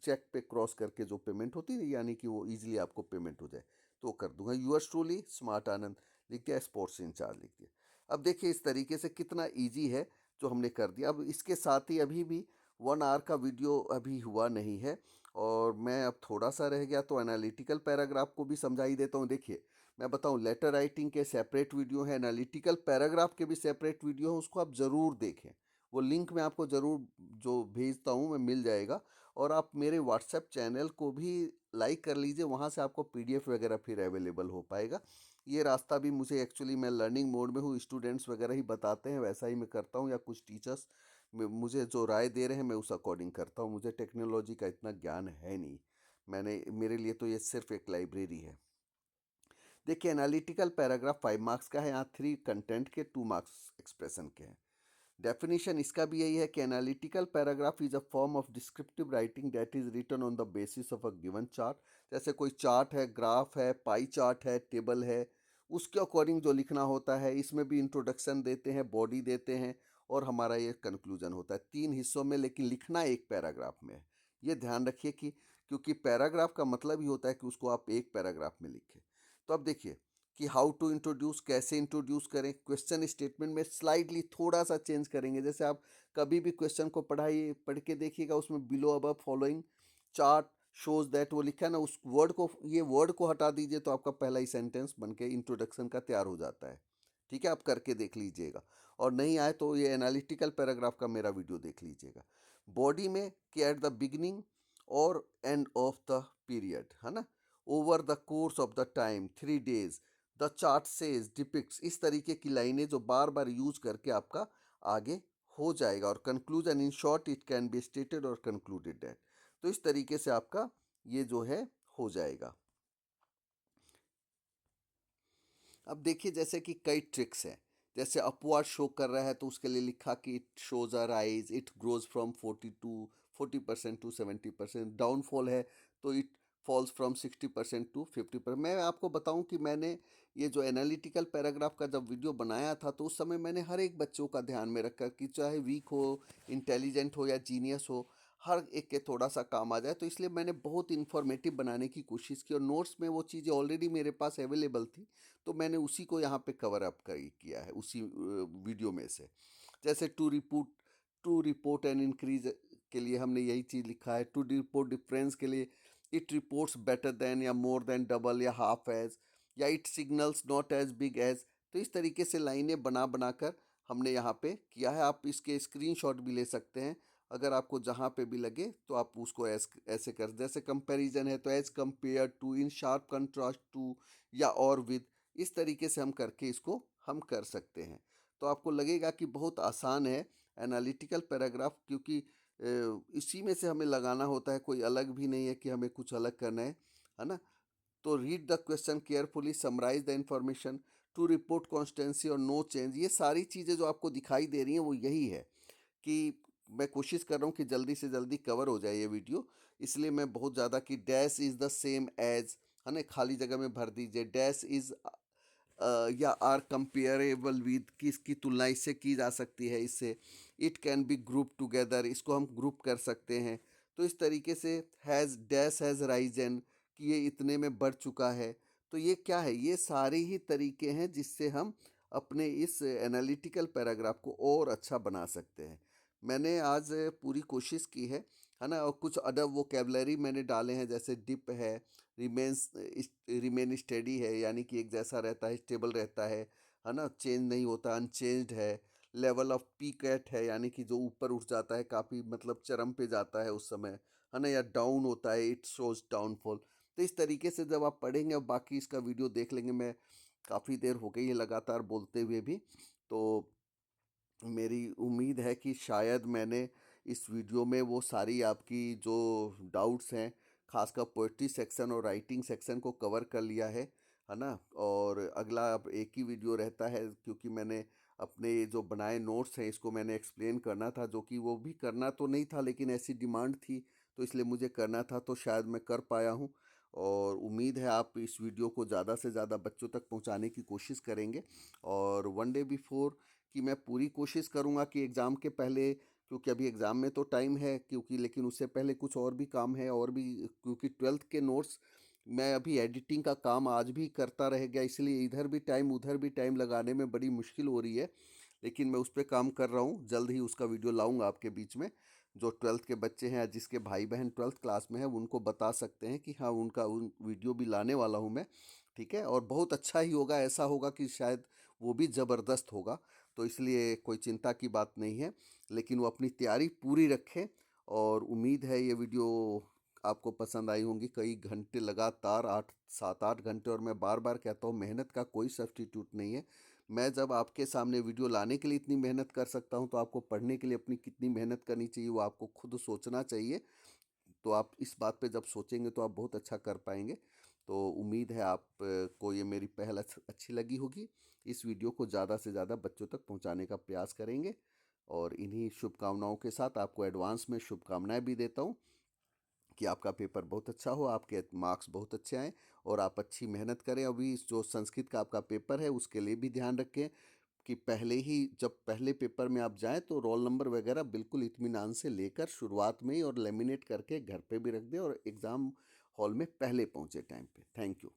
चेक पे क्रॉस करके जो पेमेंट होती है यानी कि वो इजीली आपको पेमेंट हो जाए तो कर दूंगा। यूअर्स ट्रूली स्मार्ट आनंद लिख दिया, स्पोर्ट्स इंचार्ज लिख दिया। अब देखिए इस तरीके से कितना इजी है जो हमने कर दिया। अब इसके साथ ही अभी भी 1 आवर का वीडियो अभी हुआ नहीं है और मैं अब थोड़ा सा रह गया तो एनालिटिकल पैराग्राफ को भी समझा ही देता हूँ। देखिए मैं बताऊँ, लेटर राइटिंग के सेपरेट वीडियो है, एनालिटिकल पैराग्राफ के भी सेपरेट वीडियो है, उसको आप ज़रूर देखें। वो लिंक मैं आपको ज़रूर जो भेजता हूँ मैं मिल जाएगा। और आप मेरे व्हाट्सएप चैनल को भी लाइक कर लीजिए, वहाँ से आपको पीडीएफ वगैरह फिर अवेलेबल हो पाएगा। ये रास्ता भी मुझे एक्चुअली मैं लर्निंग मोड में हूँ, स्टूडेंट्स वगैरह ही बताते हैं वैसा ही मैं करता हूँ, या कुछ टीचर्स मुझे जो राय दे रहे हैं मैं उस अकॉर्डिंग करता हूँ। मुझे टेक्नोलॉजी का इतना ज्ञान है नहीं, मेरे लिए तो ये सिर्फ एक लाइब्रेरी है। देखिए एनालिटिकल पैराग्राफ 5 मार्क्स का है, यहाँ 3 कंटेंट के 2 मार्क्स एक्सप्रेशन के हैं। डेफिनेशन इसका भी यही है कि analytical paragraph is a form of descriptive writing that is written on the basis of a given chart. जैसे कोई चार्ट है, ग्राफ है, पाई चार्ट है, टेबल है, उसके अकॉर्डिंग जो लिखना होता है। इसमें भी इंट्रोडक्शन देते हैं, बॉडी देते हैं और हमारा ये कंक्लूजन होता है 3 हिस्सों में, लेकिन लिखना एक पैराग्राफ में है। ये ध्यान रखिए कि क्योंकि पैराग्राफ का मतलब ही होता है कि उसको आप एक पैराग्राफ में लिखें। तो अब देखिए कि हाउ टू इंट्रोड्यूस, कैसे इंट्रोड्यूस करें। क्वेश्चन स्टेटमेंट में स्लाइडली थोड़ा सा चेंज करेंगे। जैसे आप कभी भी क्वेश्चन को पढ़ के देखिएगा, उसमें below above following chart shows that वो लिखा है ना, उस वर्ड को, ये वर्ड को हटा दीजिए तो आपका पहला ही सेंटेंस बन के इंट्रोडक्शन का तैयार हो जाता है। ठीक है, आप करके देख लीजिएगा। और नहीं आए तो ये एनालिटिकल पैराग्राफ का मेरा वीडियो देख लीजिएगा। बॉडी में कि एट द बिगिनिंग और एंड ऑफ द पीरियड, है ना, over the course of the time 3 days, the chart says depicts, इस तरीके की लाइनें जो बार बार यूज करके आपका आगे हो जाएगा। और conclusion, in short it can be stated और कंक्लूडेड दैट। तो इस तरीके से आपका ये जो है हो जाएगा। अब देखिए जैसे कि कई ट्रिक्स हैं। जैसे अपवर्ड शो कर रहा है तो उसके लिए लिखा कि it shows a rise, it grows from 40% to 70%। Downfall है तो इट फॉल्स फ्रॉम 60% टू 50%। मैं आपको बताऊं कि मैंने ये जो एनालिटिकल पैराग्राफ का जब वीडियो बनाया था तो उस समय मैंने हर एक बच्चों का ध्यान में रखा कि चाहे वीक हो, इंटेलिजेंट हो या जीनियस हो, हर एक के थोड़ा सा काम आ जाए। तो इसलिए मैंने बहुत इन्फॉर्मेटिव बनाने की कोशिश की और नोट्स में वो चीज़ें ऑलरेडी मेरे पास अवेलेबल थी, तो मैंने उसी को यहाँ पे कवर अप किया है उसी वीडियो में से। जैसे टू रिपोर्ट एंड इंक्रीज के लिए हमने यही चीज़ लिखा है। टू रिपोर्ट डिफरेंस के लिए इट रिपोर्ट्स बेटर देन या मोर देन डबल या हाफ एज, या it signals not as big as. तो इस तरीके से लाइनें बना बना कर हमने यहाँ पे किया है। आप इसके स्क्रीनशॉट भी ले सकते हैं, अगर आपको जहाँ पे भी लगे तो आप उसको ऐसे कर, जैसे कंपैरिजन है तो as compare to, in sharp contrast to, या और विद। इस तरीके से हम करके इसको हम कर सकते हैं। तो आपको लगेगा कि बहुत आसान है एनालिटिकल पैराग्राफ, क्योंकि इसी में से हमें लगाना होता है, कोई अलग भी नहीं है कि हमें कुछ अलग करना है ना। तो read the question carefully, summarise the information, to report constancy और नो चेंज। ये सारी चीज़ें जो आपको दिखाई दे रही हैं वो यही है कि मैं कोशिश कर रहा हूँ कि जल्दी से जल्दी कवर हो जाए ये वीडियो। इसलिए मैं बहुत ज़्यादा कि dash is the same as, है ना, खाली जगह में भर दीजिए। डैश इज़ या आर कंपेरेबल विद, की इसकी तुलना इससे की जा सकती है, इससे। It can be group together, इसको हम ग्रुप कर सकते हैं। तो इस तरीके से हैज़ डैश हैज़ राइजन, कि ये इतने में बढ़ चुका है। तो ये क्या है, ये सारे ही तरीके हैं जिससे हम अपने इस एनालिटिकल पैराग्राफ को और अच्छा बना सकते हैं। मैंने आज पूरी कोशिश की है ना। और कुछ अदर वोकेबलरी मैंने डाले हैं, जैसे डिप है, रिमेन्स रिमेन स्टेडी है, यानी कि एक जैसा रहता है, स्टेबल रहता है ना, चेंज नहीं होता, अनचेंज्ड है। लेवल ऑफ पीक एट है, यानी कि जो ऊपर उठ जाता है काफ़ी, मतलब चरम पे जाता है उस समय, है ना, या डाउन होता है, इट शोज डाउनफॉल। तो इस तरीके से जब आप पढ़ेंगे और बाकी इसका वीडियो देख लेंगे, मैं काफ़ी देर हो गई है लगातार बोलते हुए भी, तो मेरी उम्मीद है कि शायद मैंने इस वीडियो में वो सारी आपकी जो डाउट्स हैं, खासकर पोइट्री सेक्शन और राइटिंग सेक्शन को कवर कर लिया है ना। और अगला अब एक ही वीडियो रहता है, क्योंकि मैंने अपने ये जो बनाए नोट्स हैं इसको मैंने एक्सप्लेन करना था, जो कि वो भी करना तो नहीं था लेकिन ऐसी डिमांड थी तो इसलिए मुझे करना था, तो शायद मैं कर पाया हूँ। और उम्मीद है आप इस वीडियो को ज़्यादा से ज़्यादा बच्चों तक पहुंचाने की कोशिश करेंगे। और वन डे बिफोर कि मैं पूरी कोशिश करूंगा कि एग्ज़ाम के पहले, क्योंकि अभी एग्ज़ाम में तो टाइम है, क्योंकि लेकिन उससे पहले कुछ और भी काम है, और भी क्योंकि ट्वेल्थ के नोट्स मैं अभी एडिटिंग का काम आज भी करता रह गया, इसलिए इधर भी टाइम उधर भी टाइम लगाने में बड़ी मुश्किल हो रही है। लेकिन मैं उस पर काम कर रहा हूँ, जल्द ही उसका वीडियो लाऊंगा आपके बीच में। जो ट्वेल्थ के बच्चे हैं, जिसके भाई बहन ट्वेल्थ क्लास में हैं, उनको बता सकते हैं कि हाँ, उनका उन वीडियो भी लाने वाला हूँ मैं। ठीक है, और बहुत अच्छा ही होगा, ऐसा होगा कि शायद वो भी ज़बरदस्त होगा। तो इसलिए कोई चिंता की बात नहीं है, लेकिन वो अपनी तैयारी पूरी रखें। और उम्मीद है ये वीडियो आपको पसंद आई होंगी। कई घंटे लगातार, 7-8 घंटे, और मैं बार बार कहता हूँ, मेहनत का कोई सब्स्टिट्यूट नहीं है। मैं जब आपके सामने वीडियो लाने के लिए इतनी मेहनत कर सकता हूँ, तो आपको पढ़ने के लिए अपनी कितनी मेहनत करनी चाहिए वो आपको खुद सोचना चाहिए। तो आप इस बात पे जब सोचेंगे तो आप बहुत अच्छा कर पाएंगे। तो उम्मीद है आप को ये मेरी पहल अच्छी लगी होगी। इस वीडियो को ज़्यादा से ज़्यादा बच्चों तक पहुँचाने का प्रयास करेंगे। और इन्हीं शुभकामनाओं के साथ आपको एडवांस में शुभकामनाएं भी देता हूँ कि आपका पेपर बहुत अच्छा हो, आपके मार्क्स बहुत अच्छे आएँ, और आप अच्छी मेहनत करें। अभी जो संस्कृत का आपका पेपर है उसके लिए भी ध्यान रखें कि पहले ही, जब पहले पेपर में आप जाएं तो रोल नंबर वगैरह बिल्कुल इत्मीनान से लेकर शुरुआत में ही, और लेमिनेट करके घर पे भी रख दें, और एग्ज़ाम हॉल में पहले पहुंचे टाइम पे। Thank you.